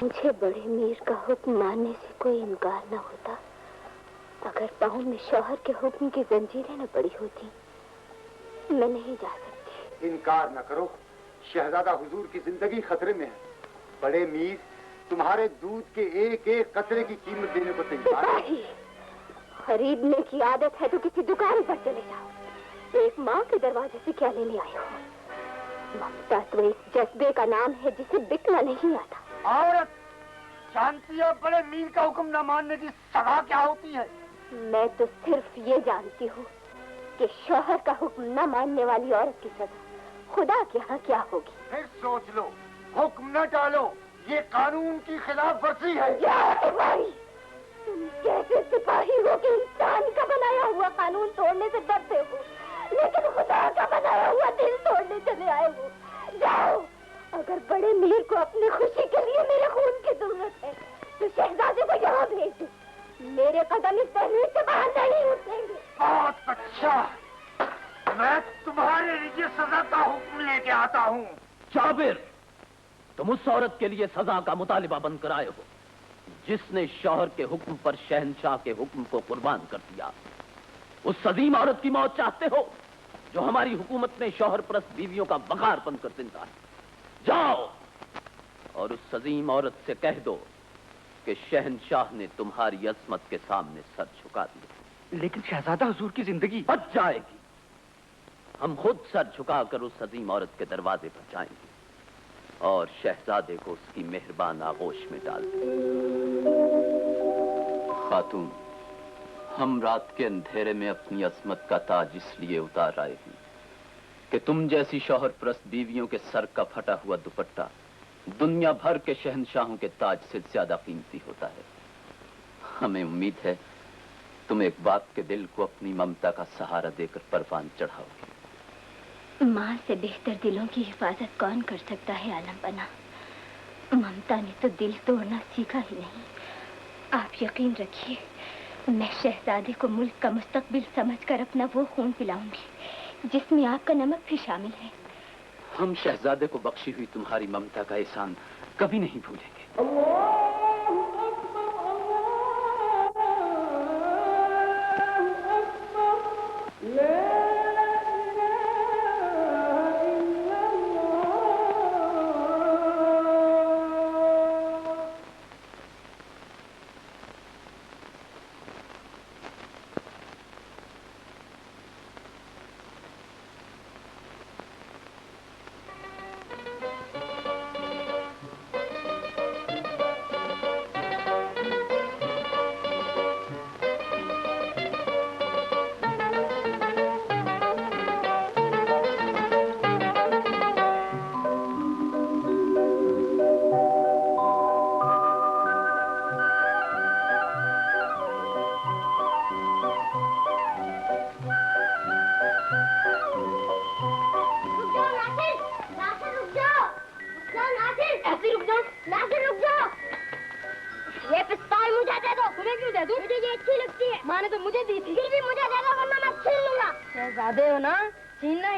मुझे बड़े मीर का हुक्म मानने से कोई इनकार न होता। अगर पाँव में शौहर के हुक्म की जंजीरें न पड़ी होती, मैं नहीं जा सकती। इनकार न करो, शहजादा हुजूर की जिंदगी खतरे में है। बड़े मीर तुम्हारे दूध के एक एक कतरे की कीमत देने को तैयार है। खरीदने की आदत है तो किसी दुकान पर चले जाओ। एक माँ के दरवाजे से क्या लेने आए हो? ममता तो एक जज्बे का नाम है जिसे बिकना नहीं आता। औरत जानती है बड़े मीर का हुक्म न मानने की सजा क्या होती है? मैं तो सिर्फ ये जानती हूँ कि शौहर का हुक्म न मानने वाली औरत की सजा खुदा के यहाँ क्या होगी। फिर सोच लो, हुक्म न टालो, ये कानून की खिलाफ वर्जी है। तुम कैसे सिपाही हो कि इंसान का बनाया हुआ कानून तोड़ने से डरते हो, लेकिन खुदा का बनाया हुआ दिल तोड़ने चले आए हो। जाओ, अगर बड़े मीर को अपनी खुशी के लिए मेरे खून की जरूरत है तो शहजादे को यहाँ भेज दो। मेरे कदम इस दहलीज से बाहर नहीं उठेंगे। बहुत अच्छा, मैं तुम्हारे लिए सजा का हुक्म लेके आता हूँ। जाबिर, तुम उस औरत के लिए सजा का मुतालिबा बनकर आए हो जिसने शौहर के हुक्म पर शहंशाह के हुक्म को कुर्बान कर दिया। उस अजीम औरत की मौत चाहते हो जो हमारी हुकूमत में शौहर परस्त बीवियों का बखार बनकर जिंदा है। जाओ और उस अजीम औरत से कह दो कि शहंशाह ने तुम्हारी अजमत के सामने सर झुका दिया। लेकिन शहजादा हुजूर की जिंदगी बच जाएगी। हम खुद सर झुकाकर उस अजीम औरत के दरवाजे पर जाएंगे और शहजादे को उसकी मेहरबान आगोश में डाल देंगे। खातून, हम रात के अंधेरे में अपनी अजमत का ताज इसलिए उतार आए हैं कि तुम जैसी शौहर परस्त बीवियों के सर का फटा हुआ दुपट्टा दुनिया भर के शहंशाहों के ताज से ज्यादा कीमती होता है। हमें उम्मीद है तुम एक बाप के दिल को अपनी ममता का सहारा देकर परवान चढ़ाओगे। माँ से बेहतर दिलों की हिफाजत कौन कर सकता है आलम बना। ममता ने तो दिल तोड़ना सीखा ही नहीं। आप यकीन रखिए, मैं शहजादे को मुल्क का मुस्तकबिल समझकर अपना वो खून पिलाऊंगी जिसमें आपका नमक भी शामिल है। हम शहजादे को बख्शी हुई तुम्हारी ममता का एहसान कभी नहीं भूलेंगे।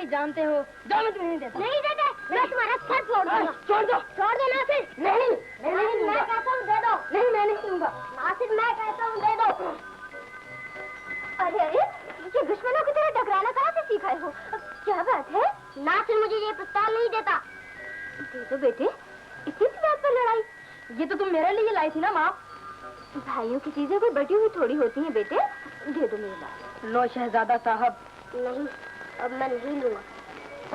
जानते हो जो मैं तुम्हें नहीं देता। नहीं देते, मैं तुम्हारा सर फोड़ दूंगा। छोड़ दो, छोड़ दो नासिर। नहीं, नहीं मैं कहता हूँ दे दो। नहीं मैं नहीं दूंगा। नासिर मैं कहता हूँ दे दो। अरे अरे, ये दुश्मनों की तरह टकराना कहाँ से सीखा हो? क्या बात है? नासिर मुझे ये पिस्तौल नहीं देता। दे दो बेटे, इतनी सी बात पर लड़ाई। ये तो तुम मेरे लिए लाई थी ना माँ। भाइयों की चीजें कोई बटी हुई थोड़ी होती हैं बेटे। दे दो मेरी बात। लो शहजादा साहब। नहीं, अब मैं नहीं लूंगा।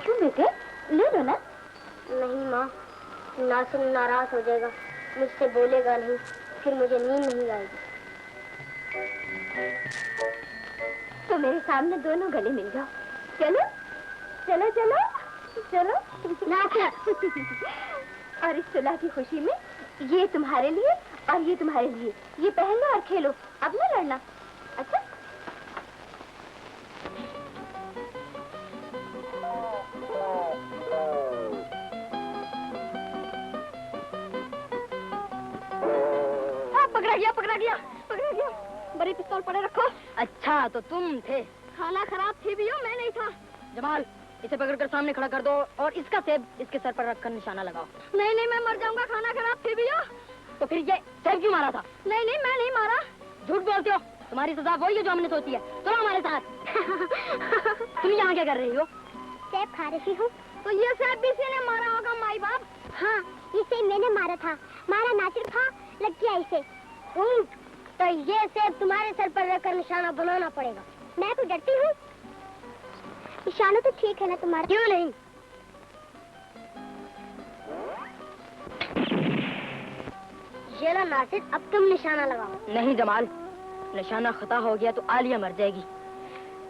क्यों बेटे, ले लो ना। नहीं माँ, नासिर नाराज हो जाएगा, मुझसे बोलेगा नहीं, फिर मुझे नींद नहीं आएगी। तो मेरे सामने दोनों गले मिल जाओ। चलो चलो चलो चलो नासिर। और इस सुलह की खुशी में ये तुम्हारे लिए और ये तुम्हारे लिए, ये पहन लो और खेलो, अब न लड़ना। अच्छा पकड़ा गया पकड़ा गया पकड़ा गया। बड़ी पिस्तौल पड़े रखो। अच्छा तो तुम थे। खाना खराब थी भी हो, मैं नहीं था। जमाल, इसे पकड़कर सामने खड़ा कर दो और इसका सेब इसके सर पर रखकर निशाना लगाओ। नहीं नहीं मैं मर जाऊंगा, खाना खराब थी भी हो। तो फिर ये सैफ क्यों मारा था? नहीं नहीं, मैं नहीं मारा। झूठ बोलते हो। तुम्हारी सजा वही है जो हमने सोची है। चलो हमारे साथ। तुम यहाँ क्या कर रही हो? सेब खा रही हूँ। तो ये सैफ भी इसी ने मारा होगा माई बाप। हाँ, इसे मैंने मारा था। मारा नासिर था, लग गया इसे। तो ये सेब तुम्हारे सर पर रखकर निशाना बनाना पड़ेगा। मैं तो डरती हूँ। निशाना तो ठीक है ना तुम्हारा? क्यों नहीं? ये ला नासिर, अब तुम निशाना लगाओ। नहीं जमाल, निशाना खता हो गया तो आलिया मर जाएगी।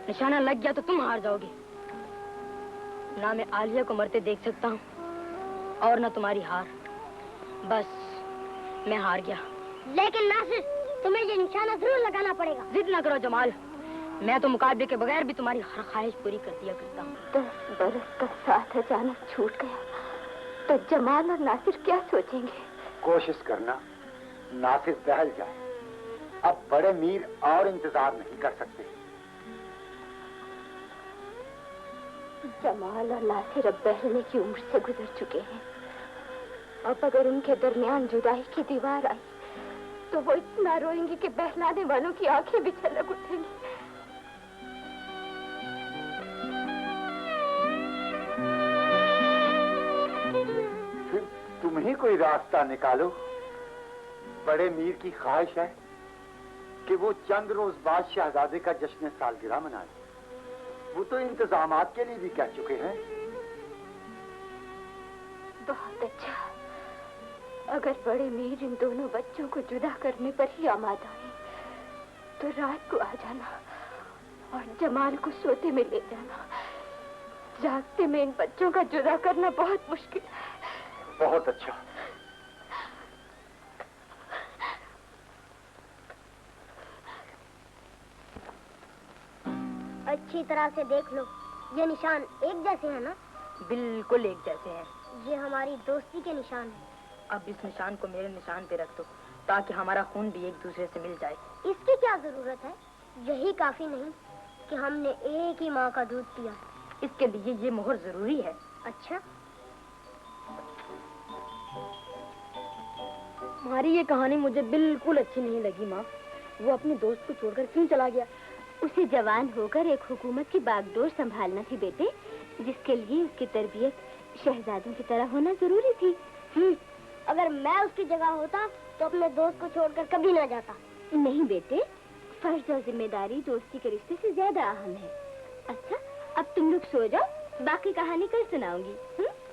निशाना लग गया तो तुम हार जाओगे। ना मैं आलिया को मरते देख सकता हूँ और ना तुम्हारी हार। बस मैं हार गया। लेकिन नासिर, तुम्हें ये निशाना जरूर लगाना पड़ेगा। जिद ना करो जमाल, मैं तो मुकाबले के बगैर भी तुम्हारी हर ख्वाहिश पूरी कर दिया करता हूँ। 10 बरस का साथ अचानक छूट गया तो जमाल और नासिर क्या सोचेंगे? कोशिश करना नासिर बहल जाए। अब बड़े मीर और इंतजार नहीं कर सकते। जमाल और नासिर अब बहलने की उम्र से गुजर चुके हैं। अब अगर उनके दरमियान जुदाई की दीवार आई तो वो इतना रोएंगे कि बहलाने वालों की आंखें भी छलक उठेंगी। फिर तुम ही कोई रास्ता निकालो। बड़े मीर की ख्वाहिश है कि वो चंद रोज बाद शहजादे का जश्न सालगिरह मनाए। वो तो इंतजामात के लिए भी कह चुके हैं। बहुत अच्छा। अगर बड़े मीर इन दोनों बच्चों को जुदा करने पर ही आमादा है तो रात को आ जाना और जमाल को सोते में ले जाना। जागते में इन बच्चों का जुदा करना बहुत मुश्किल है। बहुत अच्छा। अच्छी तरह से देख लो, ये निशान एक जैसे हैं ना? बिल्कुल एक जैसे हैं। ये हमारी दोस्ती के निशान हैं। अब इस निशान को मेरे निशान पे रख दो ताकि हमारा खून भी एक दूसरे से मिल जाए। इसकी क्या जरूरत है? यही काफी नहीं कि हमने एक ही माँ का दूध पिया। इसके लिए ये मोहर जरूरी है। अच्छा, तुम्हारी ये कहानी मुझे बिल्कुल अच्छी नहीं लगी माँ। वो अपने दोस्त को छोड़कर क्यों चला गया? उसे जवान होकर एक हुकूमत की बागडोर संभालना थी बेटे, जिसके लिए उसकी तरबियत शहजादों की तरह होना जरूरी थी। अगर मैं उसकी जगह होता तो अपने दोस्त को छोड़कर कभी ना जाता। नहीं बेटे, फर्ज और जिम्मेदारी दोस्ती के रिश्ते से ज्यादा अहम है। अच्छा, अब तुम लोग सो जाओ, बाकी कहानी कल सुनाऊंगी।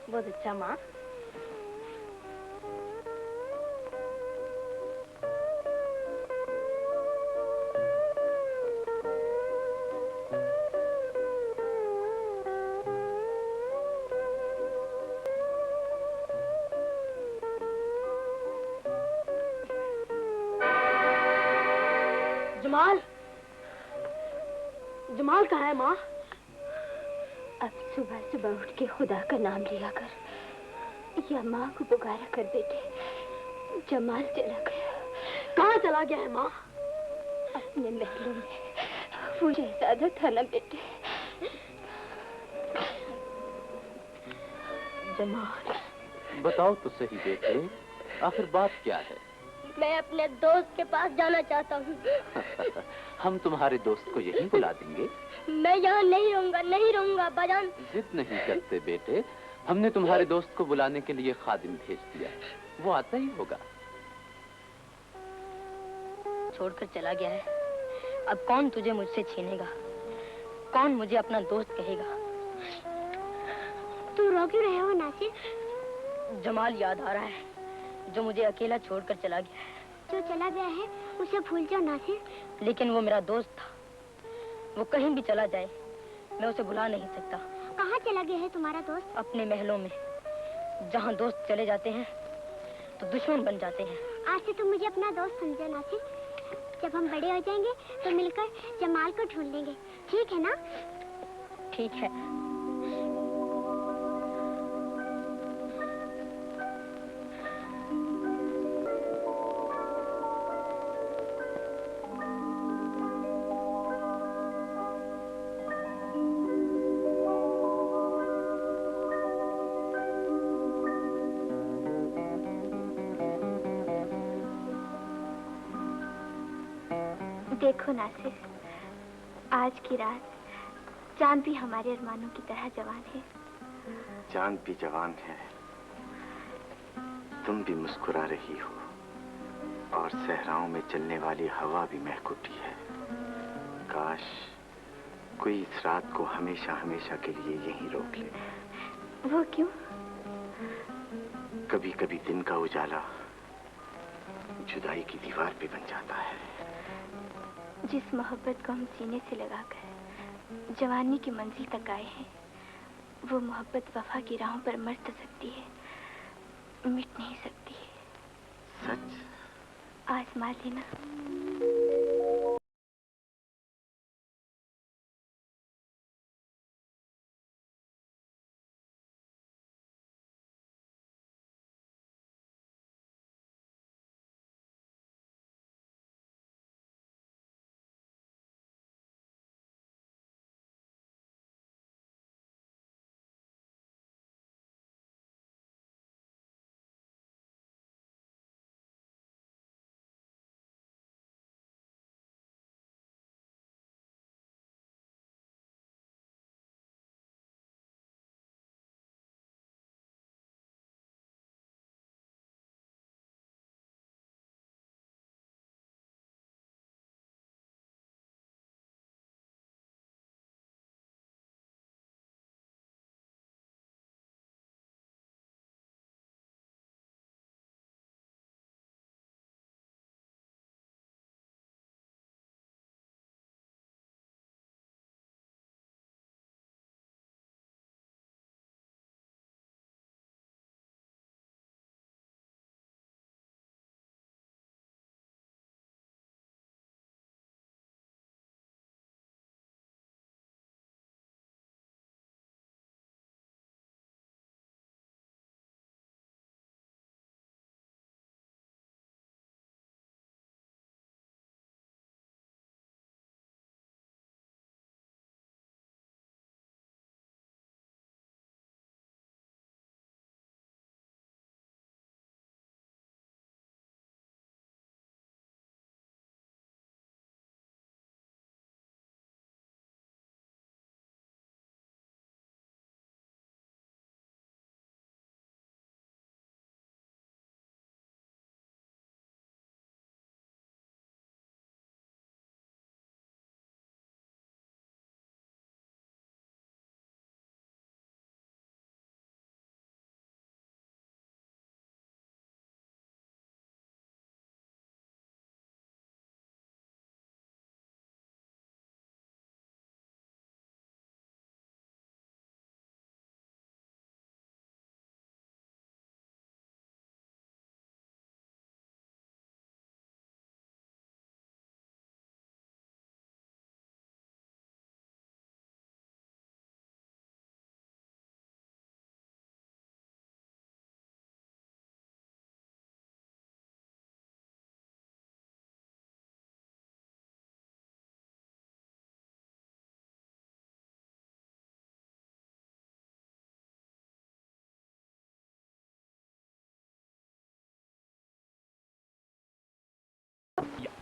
बहुत अच्छा माँ। जमाल, जमाल कहाँ है माँ? अब सुबह सुबह उठ के खुदा का नाम लिया कर या माँ को पुकारा कर बेटे। जमाल चला गया। कहाँ चला गया है माँ? अपने महलों में। वो शहजादा था ना बेटे। जमाल, बताओ तो सही बेटे, आखिर बात क्या है? मैं अपने दोस्त के पास जाना चाहता हूँ। हम तुम्हारे दोस्त को यहीं बुला देंगे। मैं यहाँ नहीं रहूँगा, नहीं रहूँगा बाजान। जिद नहीं करते बेटे, हमने तुम्हारे दोस्त को बुलाने के लिए खादिम भेज दिया, वो आता ही होगा। छोड़कर चला गया है, अब कौन तुझे मुझसे छीनेगा? कौन मुझे अपना दोस्त कहेगा? तू रो क्यों रहे हो नासिर? जमाल याद आ रहा है जो मुझे अकेला छोड़कर चला गया है। जो चला गया है उसे भूल जाओ नासिर। लेकिन वो मेरा दोस्त था। वो कहीं भी चला जाए मैं उसे भुला नहीं सकता। कहाँ चला गया है तुम्हारा दोस्त? अपने महलों में। जहाँ दोस्त चले जाते हैं तो दुश्मन बन जाते हैं। आज से तुम मुझे अपना दोस्त समझो नासिर। जब हम बड़े हो जाएंगे तो मिलकर जमाल को ढूंढ लेंगे, ठीक है ना? ठीक है। देखो नासिर, आज की रात चांद भी हमारे अरमानों की तरह जवान है। चांद भी जवान है, तुम भी मुस्कुरा रही हो, और सहराओं में चलने वाली हवा भी महक उठी है। काश कोई इस रात को हमेशा हमेशा के लिए यहीं रोक ले। वो क्यों? कभी कभी दिन का उजाला जुदाई की दीवार पे बन जाता है। जिस मोहब्बत को हम सीने से लगाकर जवानी की मंजिल तक आए हैं, वो मोहब्बत वफा की राहों पर मर तो सकती है, मिट नहीं सकती है। सच? आजमा लेना।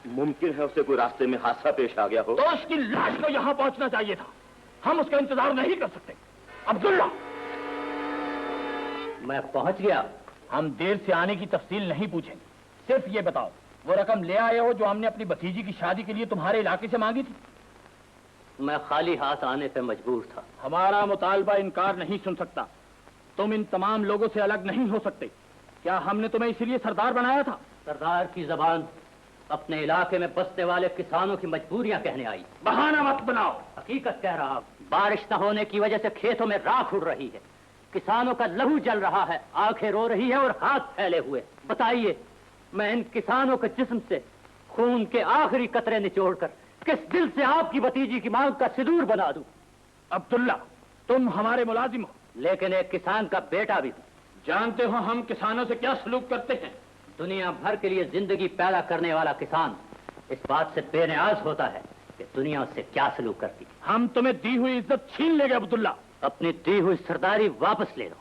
मुमकिन है उसे कोई रास्ते में हादसा पेश आ गया हो। तो उसकी लाश को यहाँ पहुंचना चाहिए था, हम उसका इंतजार नहीं कर सकते। अब्दुल्ला, मैं पहुंच गया। हम देर से आने की तफसील नहीं पूछेंगे, सिर्फ ये बताओ वो रकम ले आए हो जो हमने अपनी भतीजी की शादी के लिए तुम्हारे इलाके से मांगी थी? मैं खाली हाथ आने पे मजबूर था। हमारा मुतालबा इनकार नहीं सुन सकता। तुम इन तमाम लोगों से अलग नहीं हो सकते। क्या हमने तुम्हें इसीलिए सरदार बनाया था? सरदार की जबान अपने इलाके में बसने वाले किसानों की मजबूरियां कहने आई। बहाना मत बनाओ। हकीकत कह रहा हूं, बारिश न होने की वजह से खेतों में राख उड़ रही है, किसानों का लहू जल रहा है, आंखें रो रही है और हाथ फैले हुए। बताइए, मैं इन किसानों के जिस्म से खून के आखिरी कतरे निचोड़कर किस दिल से आपकी भतीजी की मांग का सिंदूर बना दूं? अब्दुल्ला, तुम हमारे मुलाजिम हो, लेकिन एक किसान का बेटा भी हूं। जानते हो हम किसानों से क्या सलूक करते हैं? दुनिया भर के लिए जिंदगी पैदा करने वाला किसान इस बात से बेनियाज होता है कि दुनिया उससे क्या सलूक करती। हम तुम्हें दी हुई इज्जत छीन लेंगे अब्दुल्ला। अपनी दी हुई सरदारी वापस ले लो।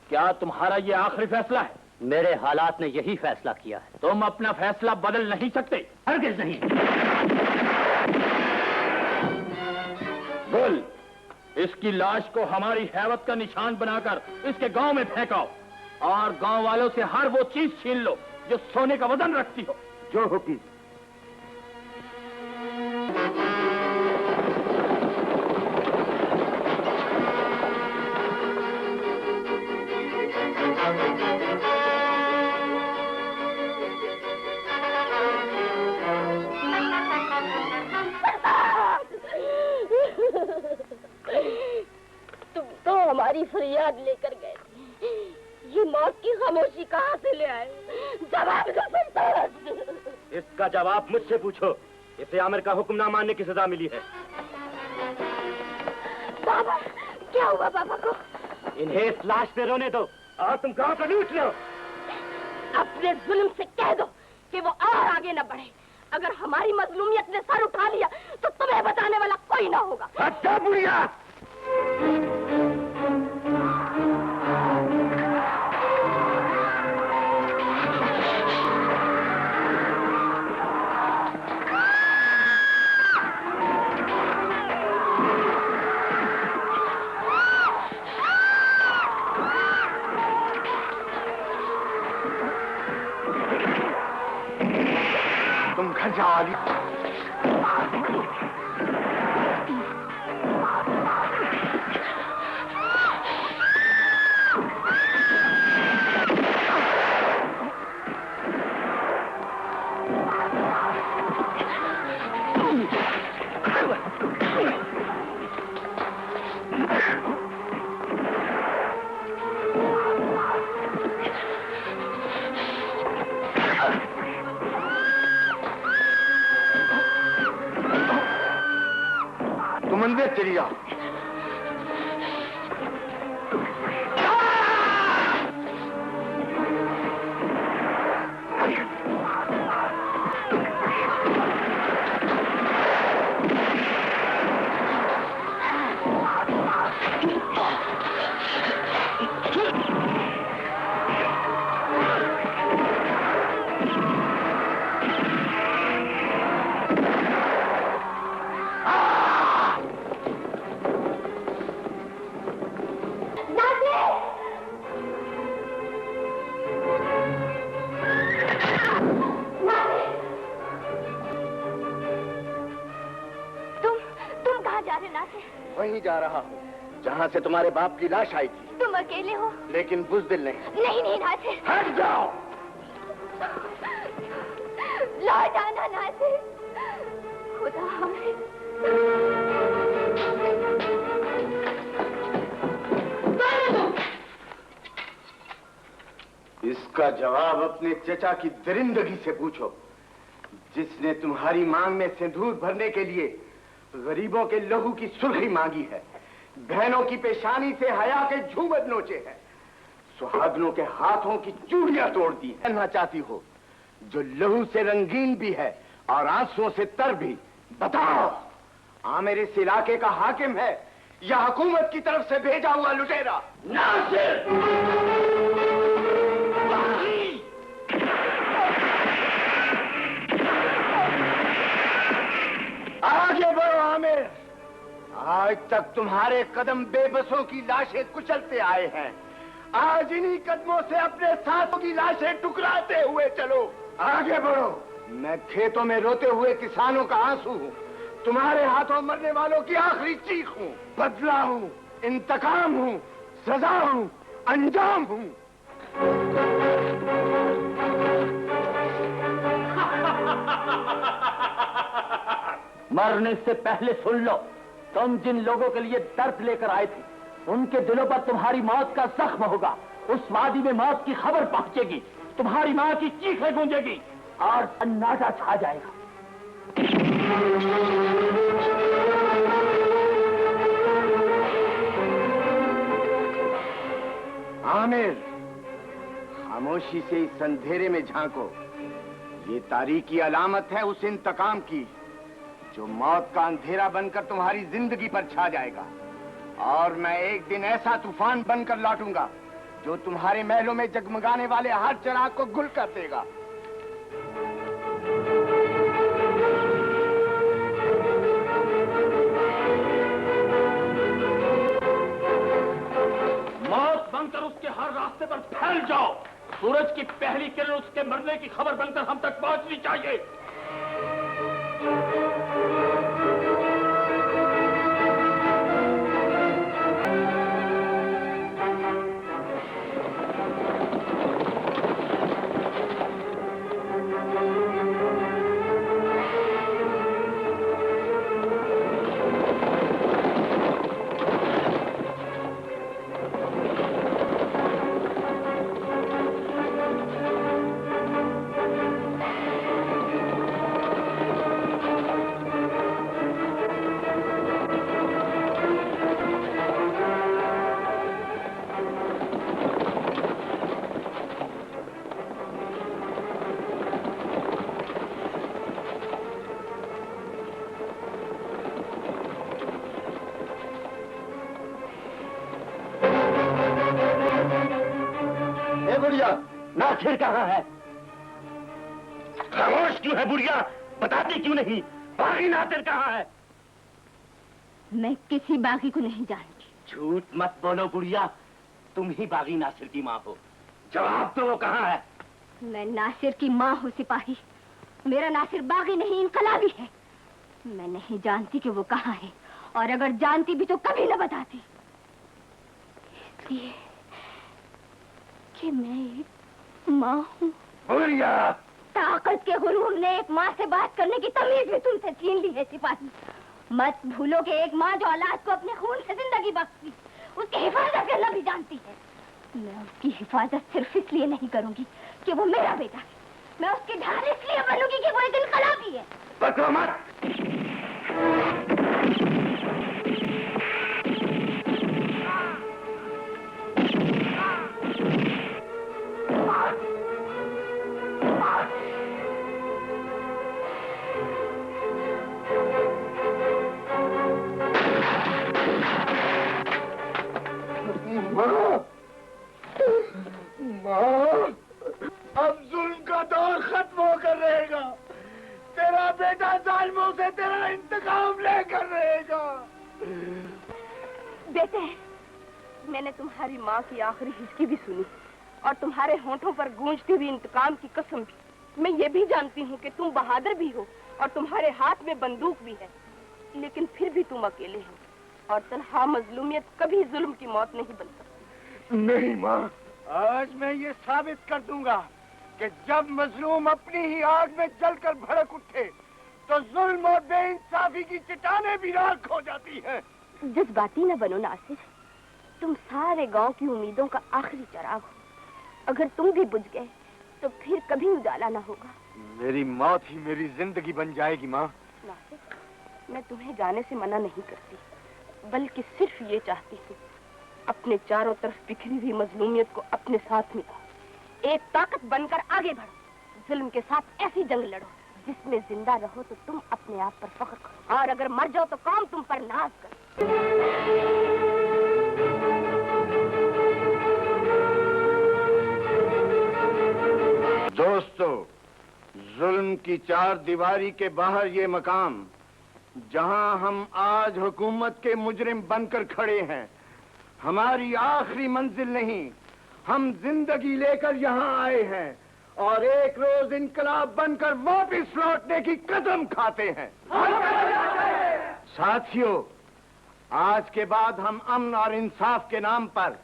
क्या तुम्हारा ये आखिरी फैसला है? मेरे हालात ने यही फैसला किया है। तुम अपना फैसला बदल नहीं सकते। हरगिज़ नहीं। बोल, इसकी लाश को हमारी हैवत का निशान बनाकर इसके गांव में फेंकाओ और गांव वालों से हर वो चीज छीन लो जो सोने का वजन रखती हो। जो हुक्म। तुम तो हमारी फरियाद लेकर गए थे। ये मौत की खामोशी कहाँ से ले आए? जवाब दो सरताज। इसका जवाब मुझसे पूछो। इसे आमिर का हुक्म ना मानने की सजा मिली है। बाबा, क्या हुआ बाबा को? इन्हें इस लाश पे रोने दो और तुम गांव को लूट लो। अपने जुल्म से कह दो कि वो और आगे न बढ़े। अगर हमारी मजलूमियत ने सर उठा लिया तो तुम्हें बचाने वाला कोई ना होगा। अच्छा बुढ़िया। तुम घर जाओ अली। तुम अंदर चली जाओ। वहीं जा रहा हूँ जहाँ से तुम्हारे बाप की लाश आई थी। तुम अकेले हो? लेकिन बुज़दिल नहीं। नहीं नहीं नासिर। हट जाओ। लौट आना नासिर। खुदा हाफिज़। इसका जवाब अपने चचा की दरिंदगी से पूछो, जिसने तुम्हारी मांग में सिंदूर भरने के लिए गरीबों के लहू की सुर्खी मांगी है, बहनों की पेशानी से हया के झूमर नोचे हैं, सुहागनों के हाथों की चूड़ियां तोड़ दी है। कहना चाहती हो जो लहू से रंगीन भी है और आंसुओं से तर भी। बताओ, आमिर इस इलाके का हाकिम है या हुकूमत की तरफ से भेजा हुआ लुटेरा? नासिर! आगे बढ़ो आमिर। आज तक तुम्हारे कदम बेबसों की लाशें कुचलते आए हैं। आज इन्हीं कदमों से अपने साथों की लाशें टुकराते हुए चलो। आगे बढ़ो। मैं खेतों में रोते हुए किसानों का आंसू हूँ, तुम्हारे हाथों मरने वालों की आखिरी चीख हूँ। बदला हूँ, इंतकाम हूँ, सजा हूँ, अंजाम हूँ। मरने से पहले सुन लो, तुम जिन लोगों के लिए दर्द लेकर आए थे, उनके दिलों पर तुम्हारी मौत का जख्म होगा। उस वादी में मौत की खबर पहुंचेगी, तुम्हारी मां की चीखें गूंजेगी और सन्नाटा छा जाएगा। आमिर, खामोशी से इस अंधेरे में झांको। ये तारीकी अलामत है उस इंतकाम की जो मौत का अंधेरा बनकर तुम्हारी जिंदगी पर छा जाएगा। और मैं एक दिन ऐसा तूफान बनकर लौटूंगा जो तुम्हारे महलों में जगमगाने वाले हर चिराग को गुल कर देगा। मौत बनकर उसके हर रास्ते पर फैल जाओ। सूरज की पहली किरण उसके मरने की खबर बनकर हम तक पहुंचनी चाहिए। नासिर कहाँ है? खामोश क्यों है बुढ़िया? बताती क्यों नहीं? बागी नासिर कहाँ है? मैं किसी बागी को नहीं जानती। झूठ मत बोलो बुढ़िया, तुम ही बागी नासिर की माँ हो। जवाब दो, वो कहाँ है? मैं नासिर की माँ हूँ सिपाही। मेरा नासिर बागी नहीं, इनकलाबी है। मैं नहीं जानती कि वो कहाँ है, और अगर जानती भी तो कभी न बताती, इसलिए कि मैं एक माँ हूँ। बुढ़िया, ताकत के गुरूर ने एक माँ से बात करने की तमीज भी तुमसे छीन ली है सिपाही। मत भूलो कि एक माँ जो औलाद को अपने खून से जिंदगी बख्शती, उसकी हिफाजत करना भी जानती है। मैं उसकी हिफाजत सिर्फ इसलिए नहीं करूंगी कि वो मेरा बेटा है। मैं उसकी ढाल इसलिए बनूंगी कि वो एक इनकलाबी है। बको मत। अब जुल्म का दौर खत्म होकर रहेगा। तेरा बेटा जालिमों से तेरा इंतकाम लेकर रहेगा। बेटे, मैंने तुम्हारी माँ की आखिरी हिचकी भी सुनी और तुम्हारे होंठों पर गूंजती हुई इंतकाम की कसम भी। मैं ये भी जानती हूँ कि तुम बहादुर भी हो और तुम्हारे हाथ में बंदूक भी है, लेकिन फिर भी तुम अकेले हो और तन्हा मजलूमियत कभी जुल्म की मौत नहीं बन सकती। नहीं माँ, आज मैं ये साबित कर दूंगा कि जब मजलूम अपनी ही आग में जलकर भड़क उठे तो जुल्म और बेइंसाफी की चट्टानें भी राख हो जाती हैं। जज्बाती न बनो नासिर, तुम सारे गांव की उम्मीदों का आखिरी चिराग हो। अगर तुम भी बुझ गए तो फिर कभी उजाला न होगा। मेरी मौत ही मेरी जिंदगी बन जाएगी माँ। नासिर, मैं तुम्हें जाने से मना नहीं करती, बल्कि सिर्फ ये चाहती हूँ अपने चारों तरफ बिखरी हुई मजलूमियत को अपने साथ मिलाओ। एक ताकत बनकर आगे बढ़ो, जुल्म के साथ ऐसी जंग लड़ो जिसमें जिंदा रहो तो तुम अपने आप पर फख्र करो, और अगर मर जाओ तो कौम तुम पर नाज करे। दोस्तों, जुल्म की चार दीवारी के बाहर ये मकाम जहां हम आज हुकूमत के मुजरिम बनकर खड़े हैं, हमारी आखिरी मंजिल नहीं। हम जिंदगी लेकर यहाँ आए हैं और एक रोज इनकलाब बनकर वापस लौटने की कसम खाते हैं। साथियों, आज के बाद हम अमन और इंसाफ के नाम पर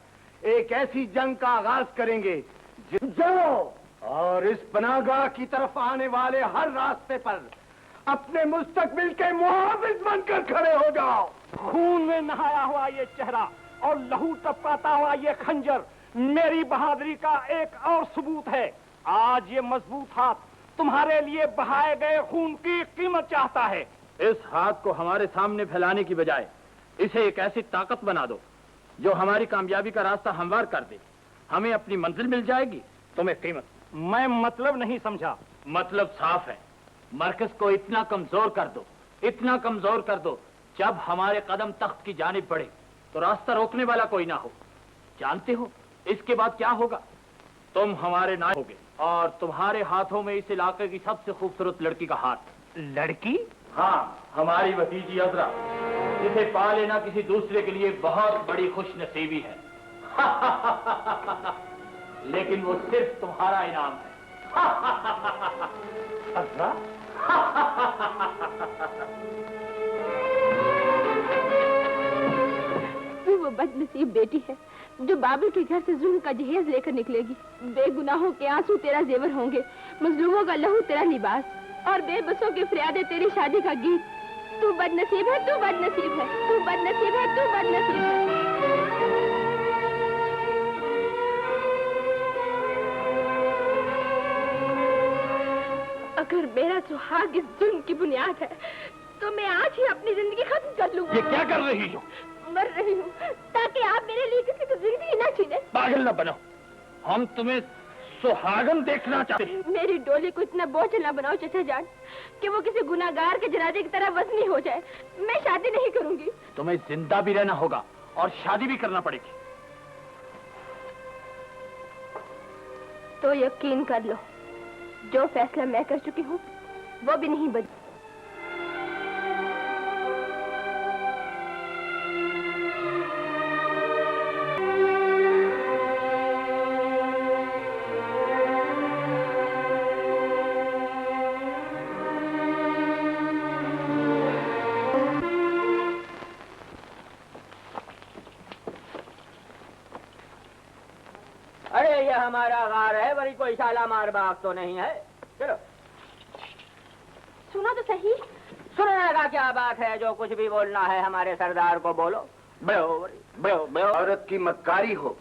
एक ऐसी जंग का आगाज करेंगे जो और इस पनाहगाह की तरफ आने वाले हर रास्ते पर अपने मुस्तकबिल के मुहाफिज बनकर खड़े हो जाओ। खून में नहाया हुआ ये चेहरा और लहू टपकाता हुआ ये खंजर मेरी बहादुरी का एक और सबूत है। आज ये मजबूत हाथ तुम्हारे लिए बहाए गए खून की कीमत चाहता है। इस हाथ को हमारे सामने फैलाने की बजाय इसे एक ऐसी ताकत बना दो जो हमारी कामयाबी का रास्ता हमवार कर दे। हमें अपनी मंजिल मिल जाएगी, तुम्हें कीमत। मैं मतलब नहीं समझा। मतलब साफ है, मरकज को इतना कमजोर कर दो, इतना कमजोर कर दो, जब हमारे कदम तख्त की जानिब बढ़े तो रास्ता रोकने वाला कोई ना हो। जानते हो, इसके बाद क्या होगा? तुम हमारे नायब होगे और तुम्हारे हाथों में इस इलाके की सबसे खूबसूरत लड़की का हाथ। लड़की? हाँ, हमारी भतीजी अजरा, जिसे पा लेना किसी दूसरे के लिए बहुत बड़ी खुशनसीबी है। लेकिन वो सिर्फ तुम्हारा इनाम है। अजरा? वो बदनसीब बेटी है जो बाबुल के घर से जुल्म का जहेज लेकर निकलेगी। बेगुनाहों के आंसू तेरा जेवर होंगे, मजलूमों का लहू तेरा लिबास और बेबसों की फरियादें तेरी शादी का गीत। तू बदनसीब है, तू बदनसीब है, तू बदनसीब है, तू बदनसीब है। अगर मेरा सुहाग इस जुल्म की बुनियाद है तो मैं आज ही अपनी जिंदगी खत्म कर लूंगी। ये क्या कर रही हो? मर रही हूँ ताकि आप मेरे लिए किसी की जिंदगी न छीने। पागल न बनो, हम तुम्हें सुहागन देखना चाहते हैं। मेरी डोली को इतना बोझ न बनाओ चचा जान कि वो किसी गुनाहगार के जनाजे की तरह वजनी हो जाए। मैं शादी नहीं करूंगी। तुम्हें जिंदा भी रहना होगा और शादी भी करना पड़ेगी। तो यकीन कर लो, जो फैसला मैं कर चुकी हूँ वो भी नहीं बदल। अरे ये हमारा गार है, बड़ी कोई शाला मार बाग तो नहीं है। चलो सुनो तो सही। सुनने का क्या बात है, जो कुछ भी बोलना है हमारे सरदार को बोलो। बड़ो औरत की मक्कारी हो,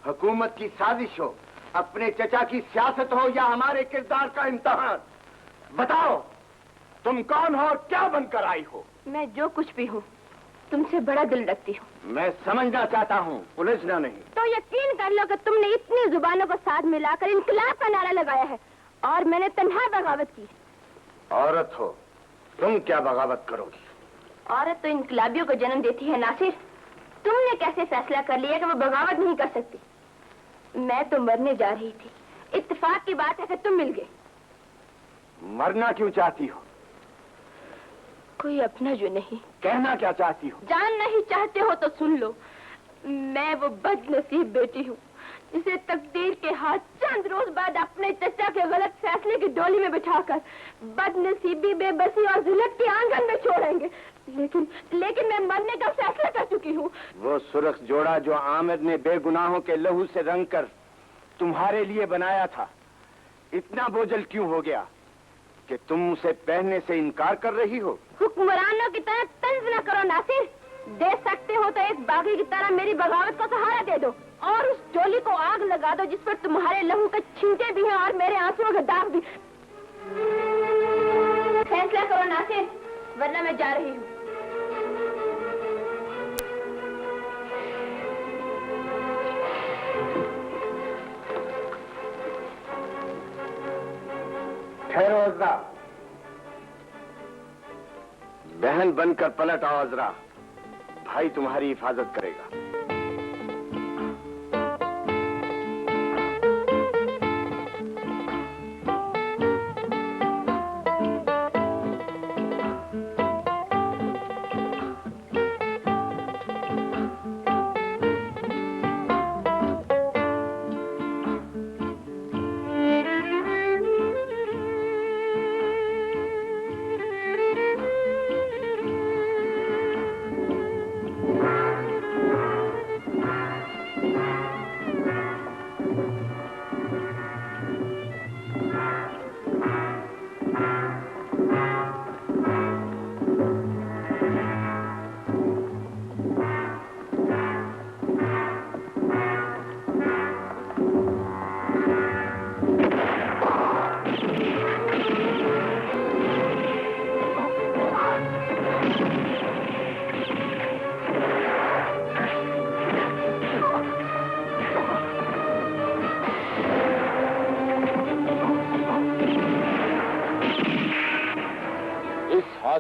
हुकूमत की साजिश हो, अपने चचा की सियासत हो या हमारे किरदार का इम्तिहान, बताओ तुम कौन हो और क्या बनकर आई हो? मैं जो कुछ भी हूँ तुमसे बड़ा दिल रखती हूँ। मैं समझना चाहता हूँ, उलझना नहीं। तो यकीन कर लो कि तुमने इतनी जुबानों को साथ मिलाकर इनकलाब का नारा लगाया है और मैंने तन्हा बगावत की। औरत हो, तुम क्या बगावत करोगी? औरत तो इनकलाबियों को जन्म देती है नासिर। तुमने कैसे फैसला कर लिया कि वो बगावत नहीं कर सकती? मैं तो मरने जा रही थी, इत्तेफाक की बात है कि तुम मिल गए। मरना क्यों चाहती हो? कोई अपना जो नहीं। कहना क्या चाहती हो? जान नहीं चाहते हो तो सुन लो। मैं वो बदनसीब बेटी हूँ जिसे तकदीर के हाथ चंद रोज बाद अपने चचा के गलत फैसले की डोली में बिठाकर बदनसीबी, बेबसी और जिल्लत के आंगन में छोड़ेंगे। लेकिन मैं मरने का फैसला कर चुकी हूँ। वो सुर्ख जोड़ा जो आमिर ने बेगुनाहों के लहू से रंग कर तुम्हारे लिए बनाया था, इतना बोझल क्यों हो गया कि तुम उसे पहनने से इनकार कर रही हो? हुक्मरानों की तरह तंज न करो नासिर। दे सकते हो तो एक बागी की तरह मेरी बगावत को सहारा दे दो और उस डोली को आग लगा दो जिस पर तुम्हारे लहू के छींटे भी हैं और मेरे आंसुओं के दाग भी। फैसला करो नासिर, वरना मैं जा रही हूँ। ठहरो अजरा, बहन बनकर पलट आओ अजरा, भाई तुम्हारी हिफाजत करेगा।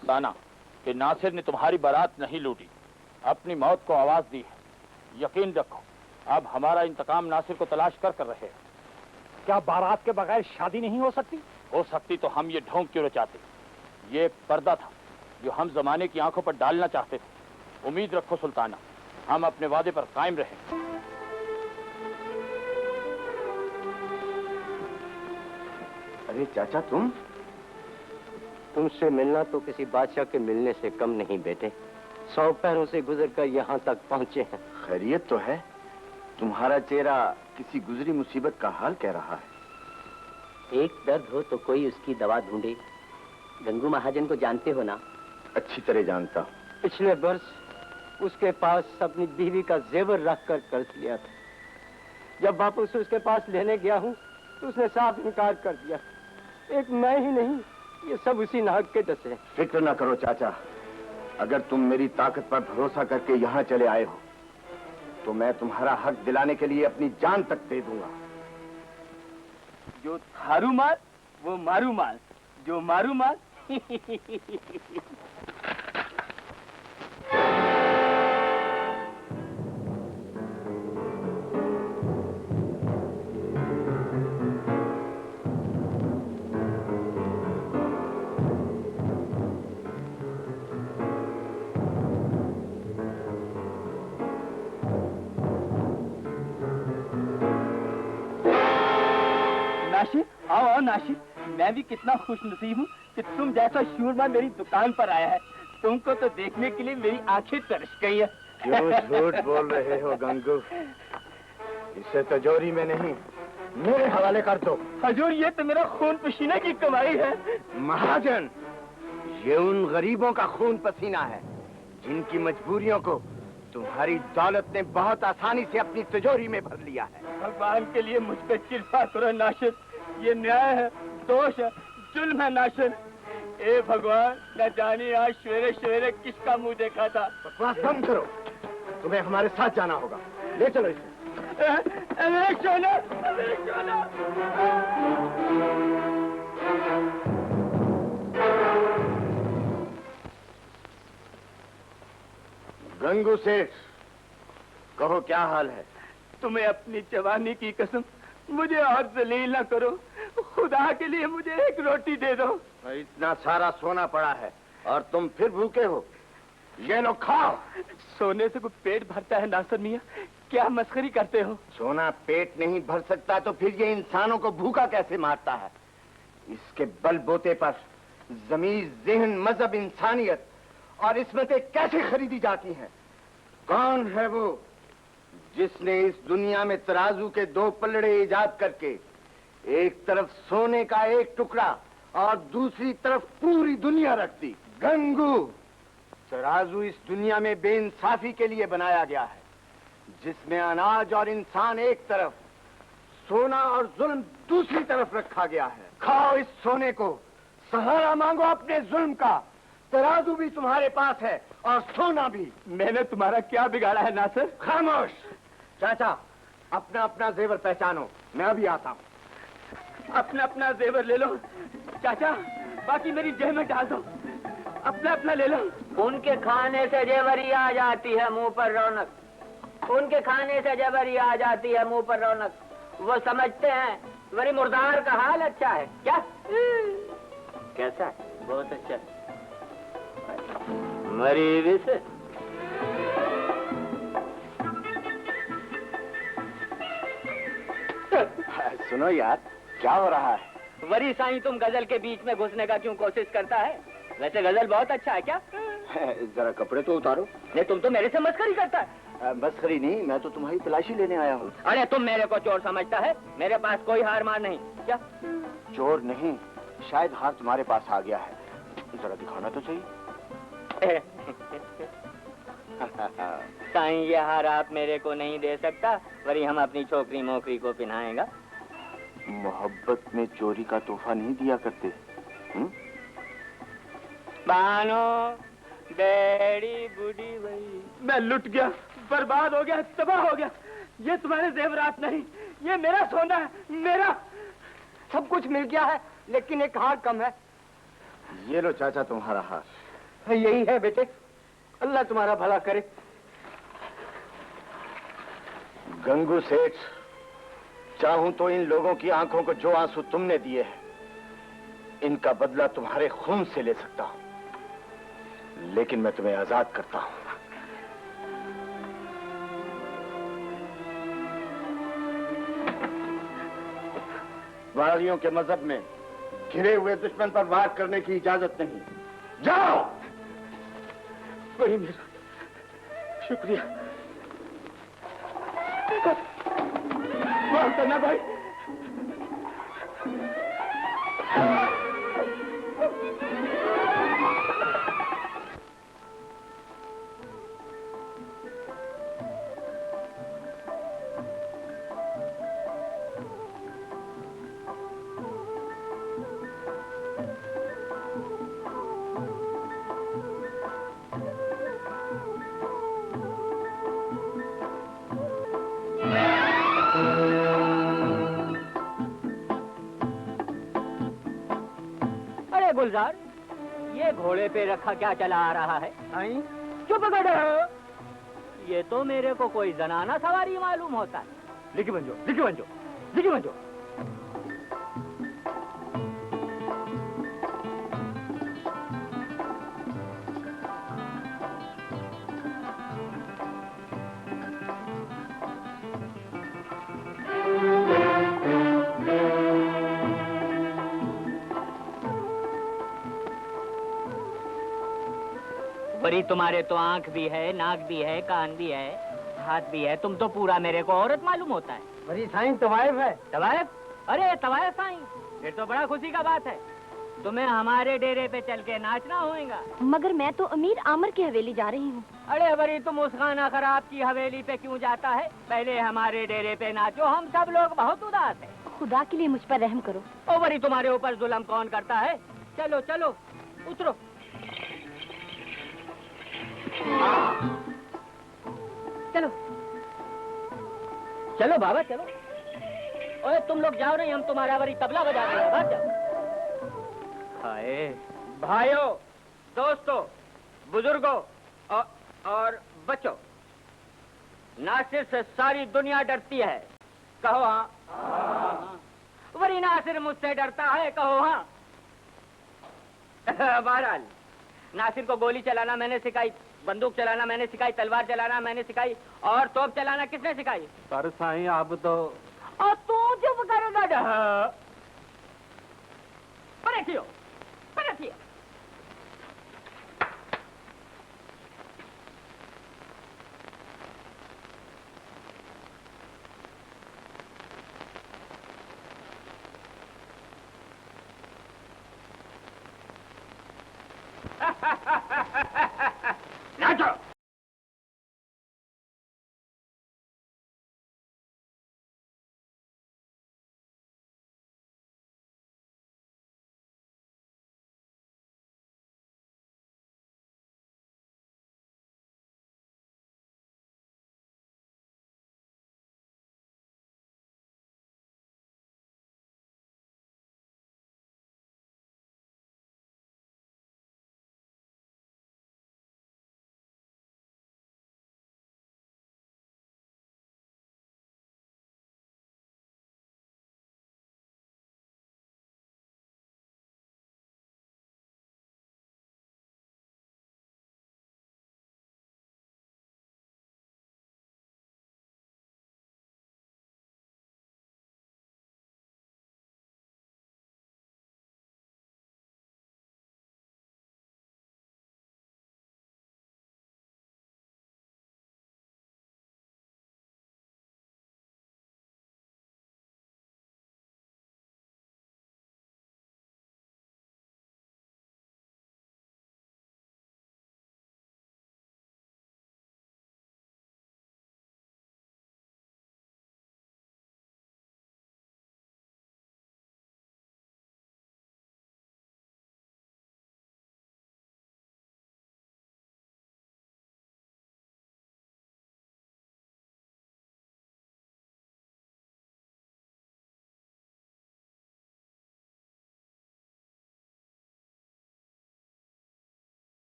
साना कि नासिर ने तुम्हारी बारात नहीं लूटी, अपनी मौत को आवाज दी है। यकीन रखो अब हमारा इंतकाम नासिर को तलाश कर रहे हैं। क्या बारात के बगैर शादी नहीं हो सकती? हो सकती तो हम ये ढोंग क्यों रचाते? ये एक पर्दा था जो हम जमाने की आंखों पर डालना चाहते थे। उम्मीद रखो सुल्ताना, हम अपने वादे पर कायम रहें। अरे चाचा तुमसे मिलना तो किसी बादशाह के मिलने से कम नहीं बेटे। 100 पैरों से गुजरकर यहाँ तक पहुँचे हैं। खैरियत तो है। तुम्हारा चेहरा किसी गुजरी मुसीबत का हाल कह रहा है। एक दर्द हो तो कोई उसकी दवा ढूंढे। गंगू महाजन को जानते हो ना? अच्छी तरह जानता हूँ। पिछले वर्ष उसके पास अपनी बीवी का जेवर रख कर कर्ज लिया था। जब वापस उसके पास लेने गया हूँ तो उसने साफ इनकार कर दिया। एक मैं ही नहीं, ये सब उसी नाहक के डसे। फिक्र न करो चाचा, अगर तुम मेरी ताकत पर भरोसा करके यहाँ चले आए हो तो मैं तुम्हारा हक दिलाने के लिए अपनी जान तक दे दूंगा। जो थारू माल वो मारू माल, जो मारू माल नाशिर, आओ नाशिर, मैं भी कितना खुश नसीब हूँ कि तुम जैसा शूरमा मेरी दुकान पर आया है। तुमको तो देखने के लिए मेरी आंखें तरस गई है। क्यों झूठ बोल रहे हो गंगू? इसे तिजोरी में नहीं, मेरे हवाले कर दो। हजूर, ये तो मेरा खून पसीने की कमाई है। महाजन, ये उन गरीबों का खून पसीना है जिनकी मजबूरियों को तुम्हारी दौलत ने बहुत आसानी से अपनी तिजोरी में भर लिया है। भगवान के लिए मुझ पर कृपा करो नाशिर, ये न्याय है, दोष है, जुल्म है नाशिर। ए भगवान, न जाने आज सवेरे सवेरे किसका मुंह देखा था। बकवास बंद करो, तुम्हें हमारे साथ जाना होगा। ले चलो इसे। मेरे सोना, मेरे सोना। गंगू सेठ, कहो क्या हाल है? तुम्हें अपनी जवानी की कसम, मुझे और जलील न करो। खुदा के लिए मुझे एक रोटी दे दो। इतना सारा सोना पड़ा है और तुम फिर भूखे हो। ये लो खाओ। सोने से कोई पेट भरता है नासिर मियाँ? क्या मस्खरी करते हो? सोना पेट नहीं भर सकता तो फिर ये इंसानों को भूखा कैसे मारता है? इसके बलबूते पर ज़मीर, ज़हन, मजहब, इंसानियत और इस्मतें कैसे खरीदी जाती हैं? कौन है वो जिसने इस दुनिया में तराजू के 2 पलड़े इजाद करके एक तरफ सोने का एक टुकड़ा और दूसरी तरफ पूरी दुनिया रख दी? गंगू, तराजू इस दुनिया में बेइंसाफी के लिए बनाया गया है, जिसमें अनाज और इंसान एक तरफ, सोना और जुल्म दूसरी तरफ रखा गया है। खाओ इस सोने को, सहारा मांगो अपने जुल्म का। तराजू भी तुम्हारे पास है और सोना भी। मैंने तुम्हारा क्या बिगाड़ा है नासिर? खामोश। चाचा, अपना अपना जेवर पहचानो, मैं अभी आता हूँ। अपना अपना जेवर ले लो चाचा, बाकी मेरी जेब में डाल दो। अपना अपना ले लो। उनके खाने से जेवरी आ जाती है मुंह पर रौनक। उनके खाने से जेवरी आ जाती है मुंह पर रौनक। वो समझते हैं वरी मुर्दार का हाल अच्छा है क्या? कैसा है? बहुत अच्छा है। मरीज से सुनो यार, क्या हो रहा है? वरी साईं, तुम गजल के बीच में घुसने का क्यों कोशिश करता है? वैसे गजल बहुत अच्छा है क्या? जरा कपड़े तो उतारो। नहीं, तुम तो मेरे से मस्करी करता है। मस्करी नहीं, मैं तो तुम्हारी तलाशी लेने आया हूँ। अरे तुम मेरे को चोर समझता है? मेरे पास कोई हार मार नहीं। क्या? चोर नहीं, शायद हार तुम्हारे पास आ गया है। जरा दिखाना तो सही। साईं, ये हार आप मेरे को नहीं दे सकता, वरी हम अपनी छोकरी मोकरी को पहनाएगा। मोहब्बत में चोरी का तोहफा नहीं दिया करते। बानो बेड़ी बूढ़ी वही। मैं लुट गया, बर्बाद हो गया, तबाह हो गया। ये तुम्हारे जेवरात नहीं, ये मेरा सोना है, मेरा। सब कुछ मिल गया है, लेकिन एक हार कम है। ये लो चाचा, तुम्हारा हार। यही है बेटे, अल्लाह तुम्हारा भला करे। गंगू सेठ, चाहूं तो इन लोगों की आंखों को जो आंसू तुमने दिए हैं, इनका बदला तुम्हारे खून से ले सकता हूं, लेकिन मैं तुम्हें आजाद करता हूं। वारियों के मजहब में घिरे हुए दुश्मन पर वार करने की इजाजत नहीं। जाओ। वही मेरा शुक्रिया। माफ करना भाई। गुलजार, ये घोड़े पे रखा क्या चला आ रहा है? आई? चुप कर। ये तो मेरे को कोई जनाना सवारी मालूम होता है। लिखी बंजो, लिखी बंजो, लिखी बंजो। वरी तुम्हारे तो आंख भी है, नाक भी है, कान भी है, हाथ भी है। तुम तो पूरा मेरे को औरत मालूम होता है। वरी साईं तवायफ है। तवायफ? अरे तवायफ साईं, फिर तो बड़ा खुशी का बात है। तुम्हें हमारे डेरे पे चल के नाचना होएगा। मगर मैं तो अमीर आमर की हवेली जा रही हूँ। अरे वरी तुम उस खाना खराब की हवेली पे क्यों जाता है? पहले हमारे डेरे पे नाचो, हम सब लोग बहुत उदास हैं। खुदा के लिए मुझ पर रहम करो। ओ वरी तुम्हारे ऊपर जुल्म कौन करता है? चलो चलो उतरो। चलो चलो बाबा चलो। ओए तुम लोग जाओ नहीं, हम तुम्हारा वरी तबला बजा रहे हैं। भाग जाओ। हाय भाइयों, दोस्तों, बुजुर्गों और बच्चों, नासिर से सारी दुनिया डरती है। कहो हाँ। वरी नासिर मुझसे डरता है। कहो हाँ। बहरहाल नासिर को गोली चलाना मैंने सिखाई, बंदूक चलाना मैंने सिखाई, तलवार चलाना मैंने सिखाई, और तोप चलाना किसने सिखाई? पर साईं आप तो। और तू चुप करेगा? पलटियो, पलटियो। नाचो।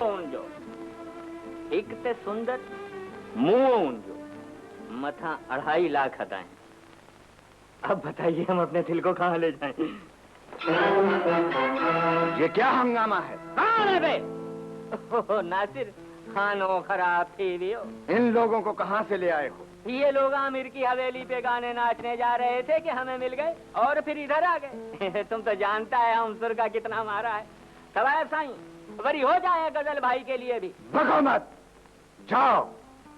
ऊंजो एक ते सुंदर मुंह ऊंजो मथा 2.5 लाख हटाएं। अब बताइए हम अपने दिल को कहाँ ले जाएं? ये क्या हंगामा है? कौन है बे? ओह, नासिर खानो खराब थी भी हो। इन लोगों को कहाँ से ले आए हो? ये लोग आमिर की हवेली पे गाने नाचने जा रहे थे कि हमें मिल गए और फिर इधर आ गए। तुम तो जानता है हम सुर का कितना मारा है। सवाब साईं वरी हो जाए गजल भाई के लिए भी। भगो मत, जाओ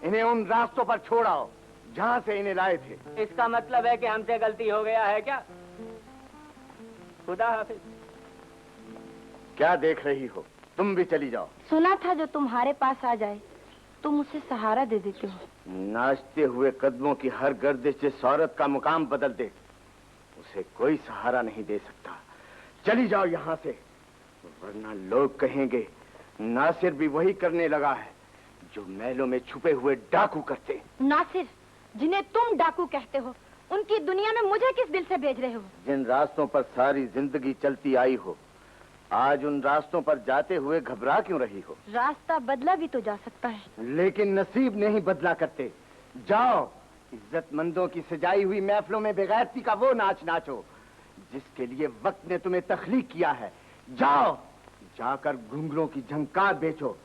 इन्हें उन रास्तों पर छोड़ाओ जहाँ से इन्हें लाए थे। इसका मतलब है कि हमसे गलती हो गया है क्या? खुदा हाफिज। क्या देख रही हो? तुम भी चली जाओ। सुना था जो तुम्हारे पास आ जाए तुम उसे सहारा दे देते हो। नाचते हुए कदमों की हर गर्दिश जिस औरत का मुकाम बदल दे उसे कोई सहारा नहीं दे सकता। चली जाओ यहाँ से, वरना लोग कहेंगे नासिर भी वही करने लगा है जो महलों में छुपे हुए डाकू करते। नासिर जिन्हें तुम डाकू कहते हो उनकी दुनिया में मुझे किस दिल से भेज रहे हो? जिन रास्तों पर सारी जिंदगी चलती आई हो, आज उन रास्तों पर जाते हुए घबरा क्यों रही हो? रास्ता बदला भी तो जा सकता है, लेकिन नसीब नहीं बदला करते। जाओ इज्जतमंदों की सजाई हुई महफिलों में बेगैरती का वो नाच नाचो जिसके लिए वक्त ने तुम्हें तख्लीक किया है। जाओ जाकर घुंघरों की झंकार बेचो।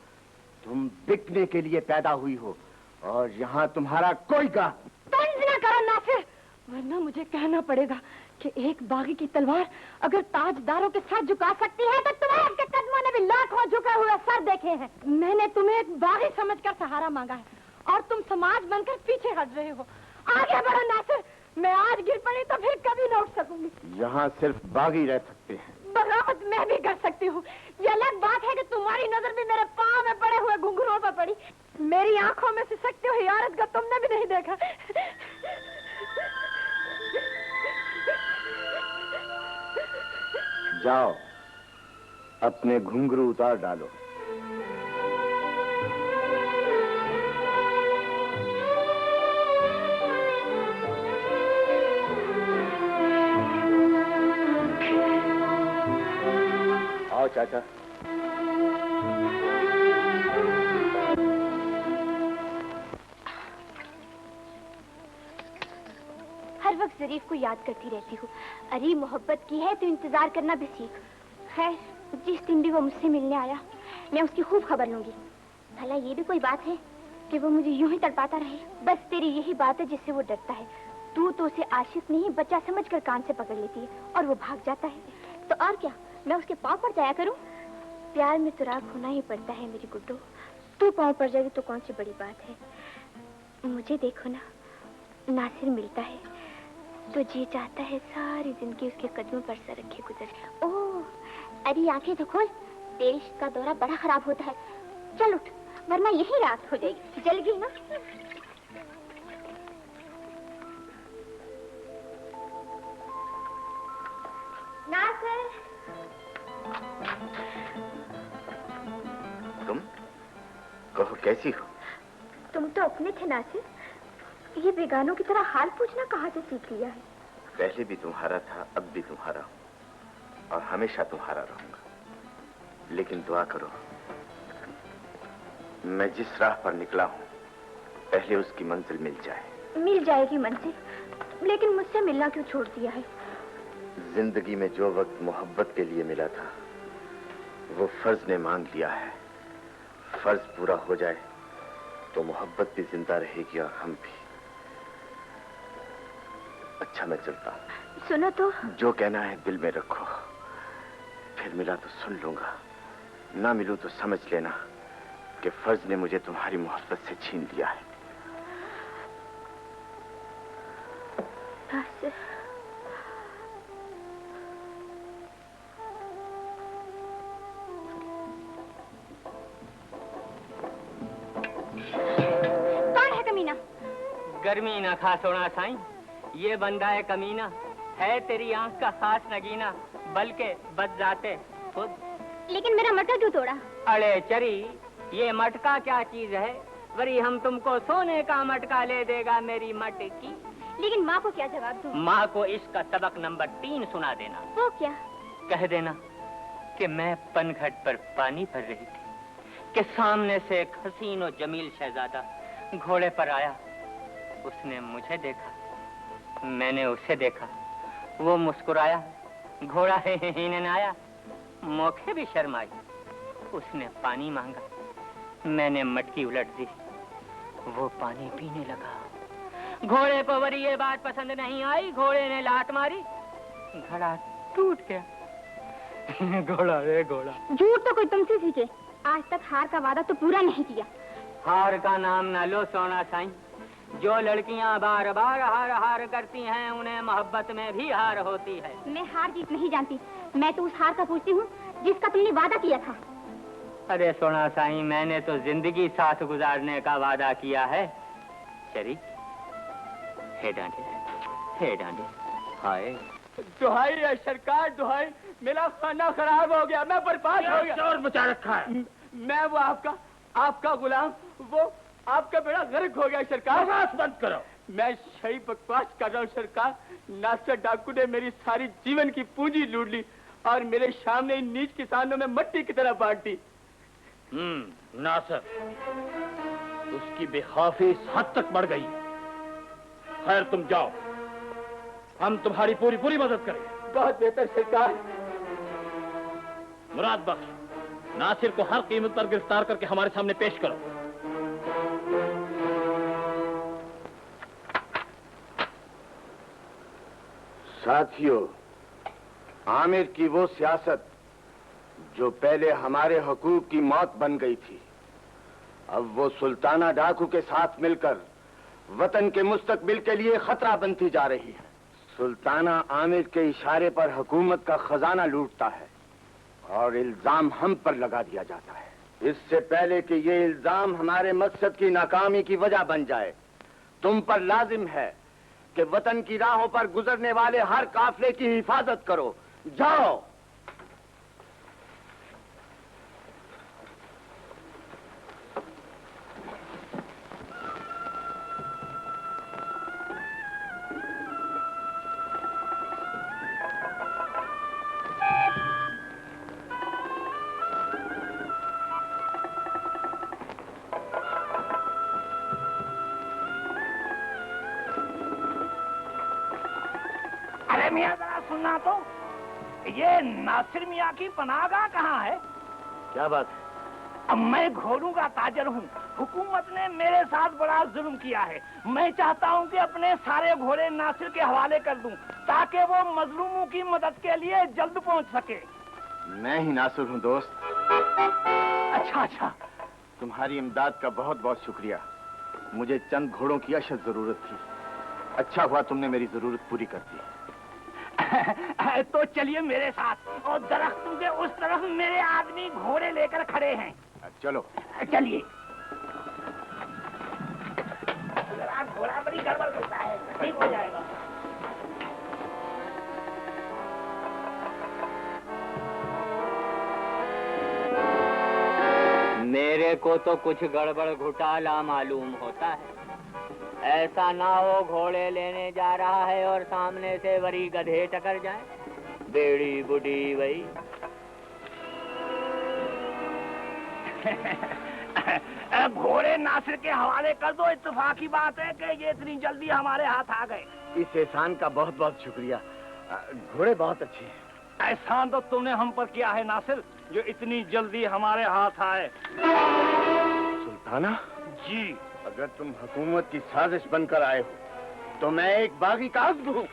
तुम बिकने के लिए पैदा हुई हो और यहाँ तुम्हारा कोई गाहक। तंज न करो नासिर, वरना मुझे कहना पड़ेगा कि एक बागी की तलवार अगर ताजदारों के साथ झुका सकती है तो तुम्हारे के कदमों ने भी लाखों झुके हुए सर देखे हैं। मैंने तुम्हें एक बागी समझकर सहारा मांगा है और तुम समाज बनकर पीछे हट रहे हो। आगे बढ़ो नासिर, मैं आज गिर पड़ी तो फिर कभी न उठ सकूंगी। यहाँ सिर्फ बागी रह सकते हैं। बगावत मैं भी कर सकती हूँ। ये अलग बात है कि तुम्हारी नजर भी मेरे पाँव में पड़े हुए घुंघरूओं पर पड़ी। मेरी आंखों में सिसकती हुई औरत को तुमने भी नहीं देखा। जाओ अपने घुंघरू उतार डालो। आओ चाचा। हर वक्त जरीफ को याद करती रहती हूँ। अरे मोहब्बत की है तो इंतजार करना भी सीख। खैर जिस दिन भी वो मुझसे मिलने आया मैं उसकी खूब खबर लूंगी। भला ये भी कोई बात है कि वो मुझे यूं ही तड़पाता रहे? बस तेरी यही बात है जिससे वो डरता है। तू तो उसे आशिक नहीं बच्चा समझकर कान से पकड़ लेती है और वो भाग जाता है। तो और क्या, मैं उसके पाँव पड़ जाया करूं? प्यार में सुराग होना ही पड़ता है मेरी गुड्डू। तू पाँव पड़ जाएगी तो कौन सी बड़ी बात है। मुझे देखो ना, नासिर मिलता है तो जी चाहता है सारी जिंदगी उसके कदमों पर सर रखे गुजर। ओह अरे आंखें तो खोल, तेरे इश्क का दौरा बड़ा खराब होता है। चल उठ वरना यही रात हो जाएगी। जल गई ना? नासिर तुम कहो कैसी हो? तुम तो अपने थे नासिर, ये बेगानों की तरह हाल पूछना कहाँ से सीख लिया है? पहले भी तुम्हारा था, अब भी तुम्हारा हूं और हमेशा तुम्हारा रहूंगा। लेकिन दुआ करो मैं जिस राह पर निकला हूं पहले उसकी मंजिल मिल जाए। मिल जाएगी मंजिल, लेकिन मुझसे मिलना क्यों छोड़ दिया है? जिंदगी में जो वक्त मोहब्बत के लिए मिला था वो फर्ज ने मांग लिया है। फर्ज पूरा हो जाए तो मोहब्बत भी जिंदा रहेगी और हम भी। अच्छा मैं चलता हूं। सुनो तो, जो कहना है दिल में रखो। फिर मिला तो सुन लूंगा, ना मिलूं तो समझ लेना कि फर्ज ने मुझे तुम्हारी मोहब्बत से छीन लिया है। कौन है कमीना? गर्मी ना खा सोना साईं, ये बंदा है कमीना, है तेरी आंख का खास नगीना, बल्कि बच जाते खुद। लेकिन मेरा मटका क्यों तोड़ा? अरे चरी, ये मटका क्या चीज है? वरी हम तुमको सोने का मटका ले देगा मेरी मटकी। लेकिन माँ को क्या जवाब दूं? माँ को इसका सबक नंबर 3 सुना देना। वो क्या? कह देना कि मैं पनघट पर पानी भर रही थी, कि सामने से एक हसीन और जमील शहजादा घोड़े पर आया। उसने मुझे देखा, मैंने उसे देखा, वो मुस्कुराया, घोड़ा हिनन आया, मौके भी शर्माई। उसने पानी मांगा, मैंने मटकी उलट दी, वो पानी पीने लगा। घोड़े को वरी ये बात पसंद नहीं आई, घोड़े ने लात मारी, घड़ा टूट गया। घोड़ा रे घोड़ा। झूठ तो कोई तुमसे सीखे, आज तक हार का वादा तो पूरा नहीं किया। हार का नाम ना लो सोना साईं। जो लड़कियां बार बार हार हार करती हैं, उन्हें मोहब्बत में भी हार होती है। मैं हार जीत नहीं जानती, मैं तो उस हार का पूछती हूँ जिसका तुमने वादा किया था। अरे सोना साईं, मैंने तो जिंदगी साथ गुजारने का वादा किया है। शरीक, हे डांडे, हे डांडे, हाय। दुहाई है सरकार, दुहाई, मेरा खाना खराब हो गया, मैं बर्बाद हो गया। शोर मचा रखा है। मैं वो आपका गुलाम, वो आपका बेड़ा गर्क हो गया सरकार। बकवास बंद करो। मैं सही बकवास कर रहा हूँ सरकार। नासिर डाकू ने मेरी सारी जीवन की पूंजी लूट ली और मेरे सामने इन नीच किसानों में मट्टी की तरह बांट दी। नासिर, उसकी बेखौफी इस हद तक बढ़ गई। खैर तुम जाओ, हम तुम्हारी पूरी पूरी मदद करेंगे। बहुत बेहतर सरकार। मुराद बख्श, नासिर को हर कीमत पर गिरफ्तार करके हमारे सामने पेश करो। साथियों, आमिर की वो सियासत जो पहले हमारे हकूक की मौत बन गई थी, अब वो सुल्ताना डाकू के साथ मिलकर वतन के मुस्तकबिल के लिए खतरा बनती जा रही है। सुल्ताना आमिर के इशारे पर हुकूमत का खजाना लूटता है और इल्जाम हम पर लगा दिया जाता है। इससे पहले कि ये इल्जाम हमारे मकसद की नाकामी की वजह बन जाए, तुम पर लाजिम है कि वतन की राहों पर गुजरने वाले हर काफले की हिफाजत करो। जाओ। अरे मियाँ जरा सुनना तो, ये नासिर मियाँ की पनाहगाह कहाँ है? क्या बात? अब मैं घोड़ों का ताजर हूँ, हुकूमत ने मेरे साथ बड़ा जुल्म किया है। मैं चाहता हूँ कि अपने सारे घोड़े नासिर के हवाले कर दूँ ताकि वो मजलूमों की मदद के लिए जल्द पहुँच सके। मैं ही नासिर हूँ दोस्त। अच्छा अच्छा। तुम्हारी इमदाद का बहुत बहुत शुक्रिया। मुझे चंद घोड़ों की अशद जरूरत थी। अच्छा हुआ तुमने मेरी जरूरत पूरी कर दी। तो चलिए मेरे साथ, और दरख्तों के उस तरफ मेरे आदमी घोड़े लेकर खड़े हैं। चलो चलिए। घोड़ा बड़ी गड़बड़ करता है, ठीक हो जाएगा। मेरे को तो कुछ गड़बड़ घोटाला मालूम होता है। ऐसा ना हो घोड़े लेने जा रहा है और सामने से वरी गधे टकर जाए। बेड़ी बुढ़ी वही। घोड़े नासिर के हवाले कर दो। इत्तेफाकी बात है कि ये इतनी जल्दी हमारे हाथ आ गए। इस एहसान का बहुत बहुत शुक्रिया। घोड़े बहुत अच्छे हैं। एहसान तो तुमने हम पर किया है नासिर, जो इतनी जल्दी हमारे हाथ आए। सुल्ताना जी, अगर तुम हुकूमत की साजिश बनकर आए हो तो मैं एक बागी का अज़्ब हूँ।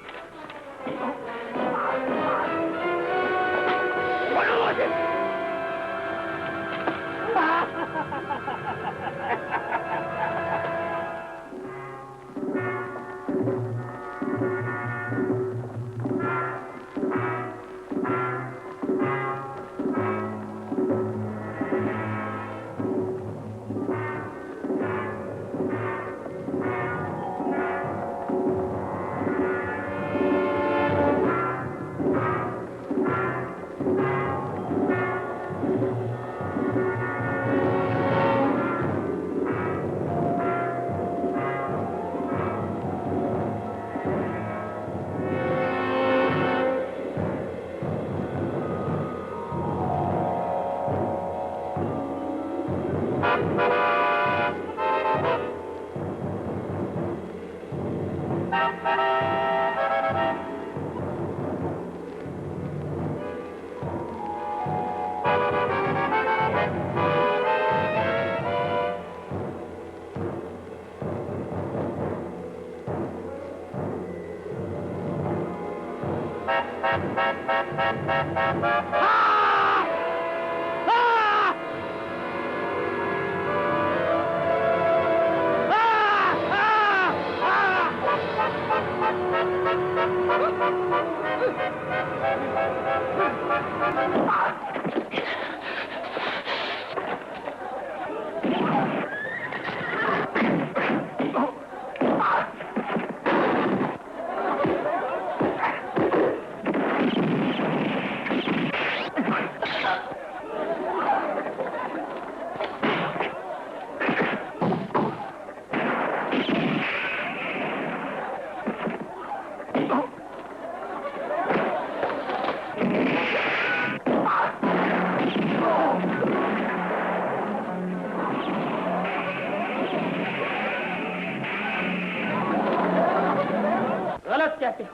गलत कहते हो,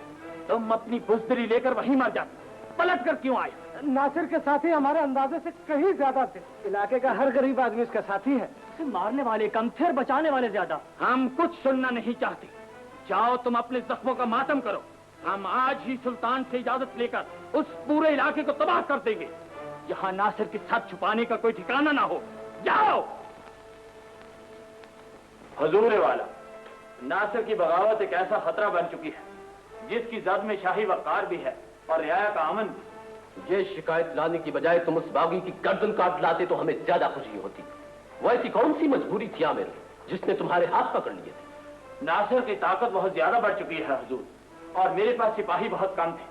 तुम अपनी बुजदरी लेकर वहीं मर जाते, पलट कर क्यों आए? नासिर के साथी हमारे अंदाजे से कहीं ज्यादा थे। इलाके का हर गरीब आदमी इसका साथी है। उसे मारने वाले कम थे, बचाने वाले ज्यादा। हम कुछ सुनना नहीं चाहते। जाओ तुम अपने जख्मों का मातम करो। हम आज ही सुल्तान से इजाजत लेकर उस पूरे इलाके को तबाह कर देंगे। यहाँ नासिर की छत छुपाने का कोई ठिकाना ना हो। जाओ। हुजूर वाला, नासिर की बगावत एक ऐसा खतरा बन चुकी है जिसकी जद में शाही वकार भी है और रियाया का अमन भी। ये शिकायत लाने की बजाय तुम उस बागी की गर्दन काट लाते तो हमें ज्यादा खुशी होती। वो ऐसी कौन सी मजबूरी थी आमिर जिसने तुम्हारे हाथ पकड़ लिए थे? नासिर की ताकत बहुत ज्यादा बढ़ चुकी है हुजूर, और मेरे पास सिपाही बहुत कम थे।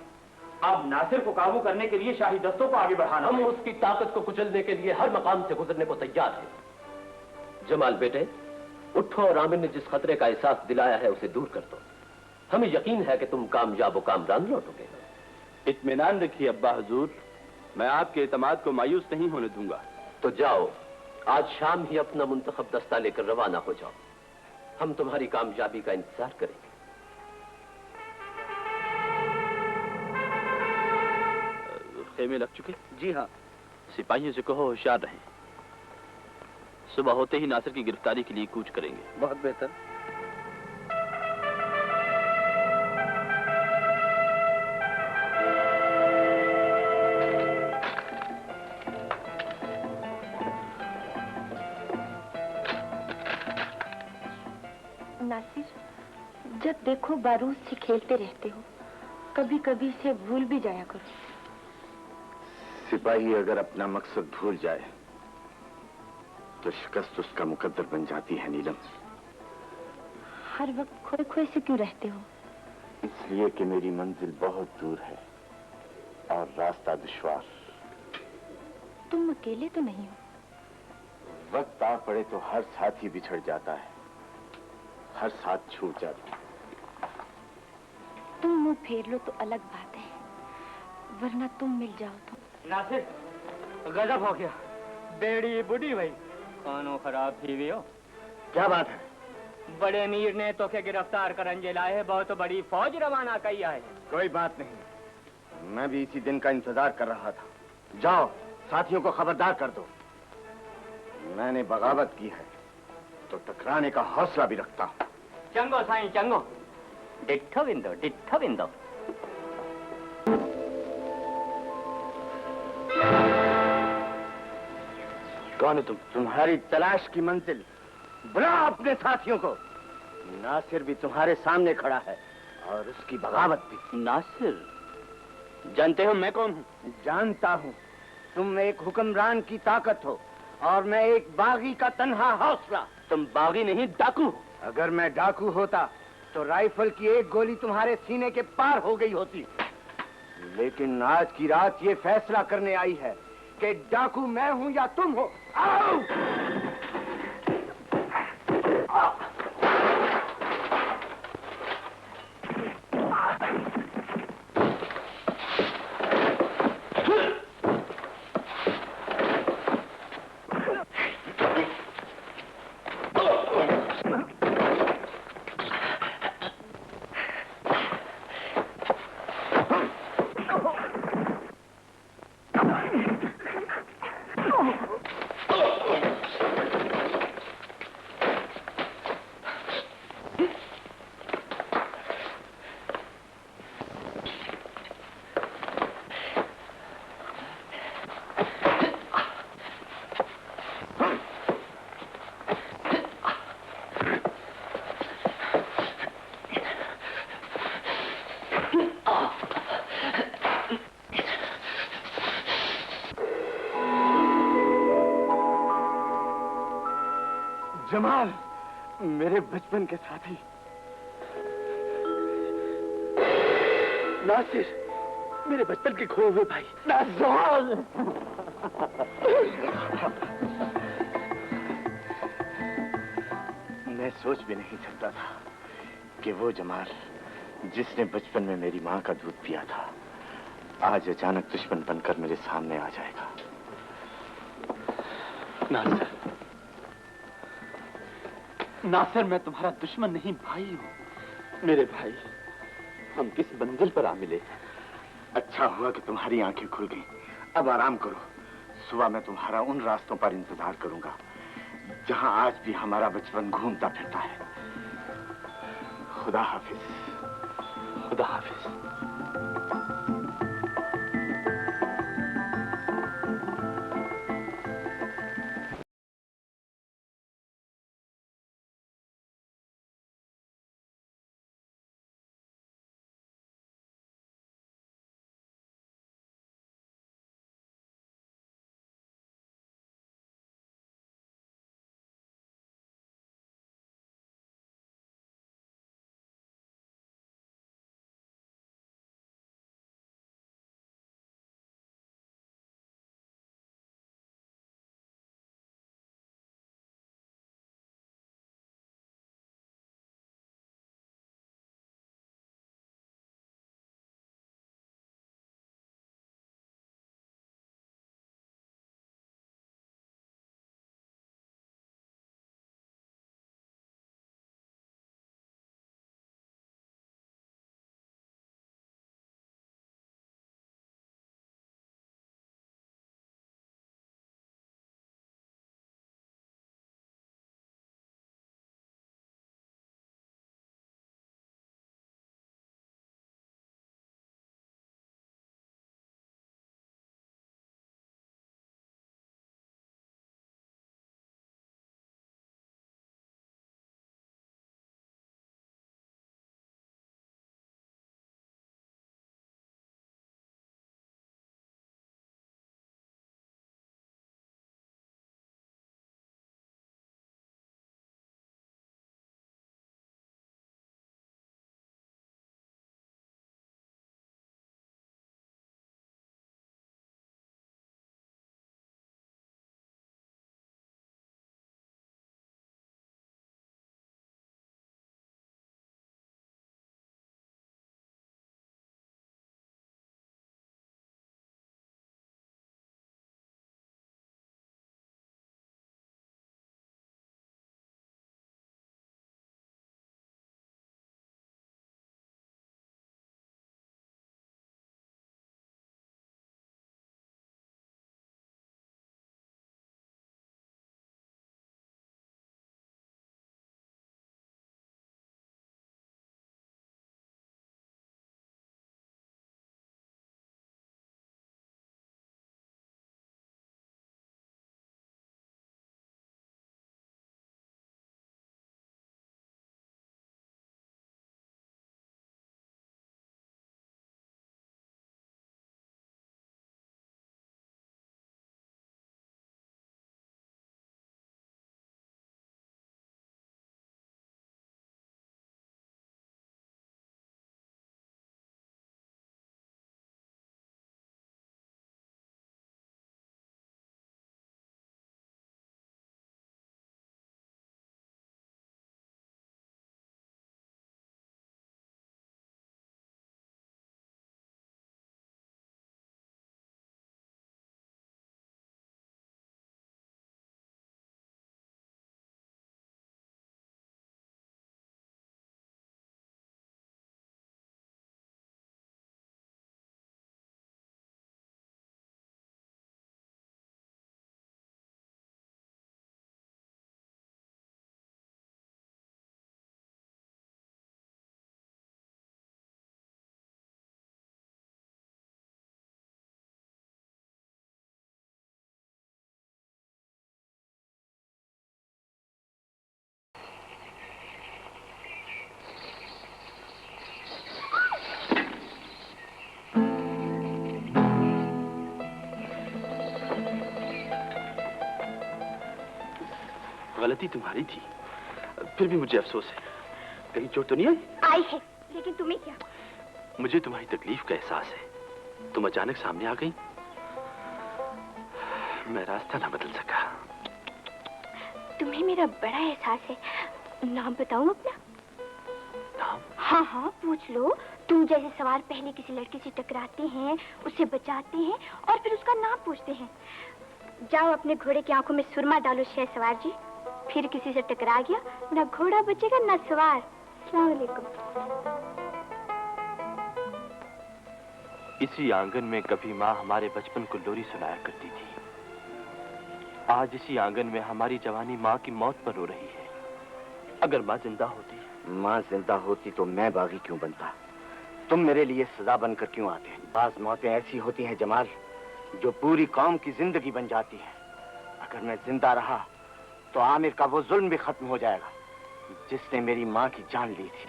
अब नासिर को काबू करने के लिए शाही दस्तों को आगे बढ़ाना। हम उसकी ताकत को कुचलने के लिए हर मकाम से गुजरने को तैयार हैं। जमाल बेटे, उठो और आमिर ने जिस खतरे का एहसास दिलाया है उसे दूर कर दो। हमें यकीन है कि तुम कामयाब व कामरान लौटोगे। इत्मीनान रखिए अब्बा हुजूर, मैं आपके एतमाद को मायूस नहीं होने दूंगा। तो जाओ, आज शाम ही अपना मुंतखब दस्ता लेकर रवाना हो जाओ। हम तुम्हारी कामयाबी का इंतजार करेंगे। खेमे लग चुके? जी हाँ। सिपाहियों से कहो होशियार रहें। सुबह होते ही नासिर की गिरफ्तारी के लिए कूच करेंगे। बहुत बेहतर। नासिर, जब देखो बारूद से खेलते रहते हो, कभी कभी इसे भूल भी जाया करो। सिपाही अगर अपना मकसद भूल जाए तो शिकस्त उसका मुकद्दर बन जाती है नीलम। हर वक्त खोए खोए से क्यों रहते हो? इसलिए कि मेरी मंजिल बहुत दूर है और रास्ता दुश्वार। तुम अकेले तो नहीं हो? वक्त आ पड़े तो हर साथी बिछड़ जाता है, हर साथ छूट जाता है। तुम मुंह फेर लो तो अलग बात है, वरना तुम मिल जाओ तो। नासिर, गजब हो गया। बेड़ी बुढ़ी भाई, कानों खराब थी हुई हो। क्या बात है? बड़े अमीर ने तो के गिरफ्तार कर अंजे लाए है, बहुत बड़ी फौज रवाना किया है। कोई बात नहीं, मैं भी इसी दिन का इंतजार कर रहा था। जाओ, साथियों को खबरदार कर दो। मैंने बगावत की है तो टकराने का हौसला भी रखता हूँ। चंगो साईं चंगो, डिट्ठो बिंदो डिट्ठो बिंदो। कौन है तुम? तुम्हारी तलाश की मंजिल। बुला अपने साथियों को। नासिर भी तुम्हारे सामने खड़ा है और उसकी बगावत भी। नासिर, जानते हो मैं कौन हूँ? जानता हूँ। तुम एक हुक्मरान की ताकत हो और मैं एक बागी का तन्हा हौसला। तुम बागी नहीं, डाकू। अगर मैं डाकू होता तो राइफल की एक गोली तुम्हारे सीने के पार हो गई होती। लेकिन आज की रात ये फैसला करने आई है कि डाकू मैं हूं या तुम हो। आओ! जमाल, मेरे बचपन के साथी। नासिर, मेरे बचपन के खोए हुए भाई। नासिर! मैं सोच भी नहीं सकता था कि वो जमाल जिसने बचपन में मेरी माँ का दूध पिया था आज अचानक दुश्मन बनकर मेरे सामने आ जाएगा। नासिर, नासिर, मैं तुम्हारा दुश्मन नहीं, भाई हूँ। मेरे भाई, हम किस मंजिल पर आ मिले। अच्छा हुआ कि तुम्हारी आंखें खुल गईं। अब आराम करो। सुबह मैं तुम्हारा उन रास्तों पर इंतजार करूंगा जहां आज भी हमारा बचपन घूमता फिरता है। खुदा हाफिज। खुदा हाफिज। गलती तुम्हारी थी, फिर भी मुझे अफसोस है। कहीं चोट तो नहीं आई? आई है, लेकिन तुम्हें क्या? मुझे तुम्हारी तकलीफ का एहसास है। तुम अचानक सामने आ गई, मैं रास्ता ना बदल सका। तुम्हें मेरा बड़ा एहसास है। नाम बताऊं अपना? नाम? हाँ हाँ, पूछ लो। तुम जैसे सवार पहले किसी लड़के से टकराते हैं, उसे बचाते हैं और फिर उसका नाम पूछते हैं। जाओ अपने घोड़े की आंखों में सुरमा डालो शहसवार जी। फिर किसी से टकरा गया, ना घोड़ा बचेगा ना सवार। अस्सलाम वालेकुम। इसी आंगन में कभी माँ हमारे बचपन को लोरी सुनाया करती थी। आज इसी आंगन में हमारी जवानी माँ की मौत पर रो रही है। अगर माँ जिंदा होती। माँ जिंदा होती तो मैं बागी क्यों बनता? तुम मेरे लिए सजा बनकर क्यों आते? बाज मौतें ऐसी होती हैं जमाल, जो पूरी कौम की जिंदगी बन जाती है। अगर मैं जिंदा रहा तो आमिर का वो जुल्म भी खत्म हो जाएगा जिसने मेरी माँ की जान ली थी।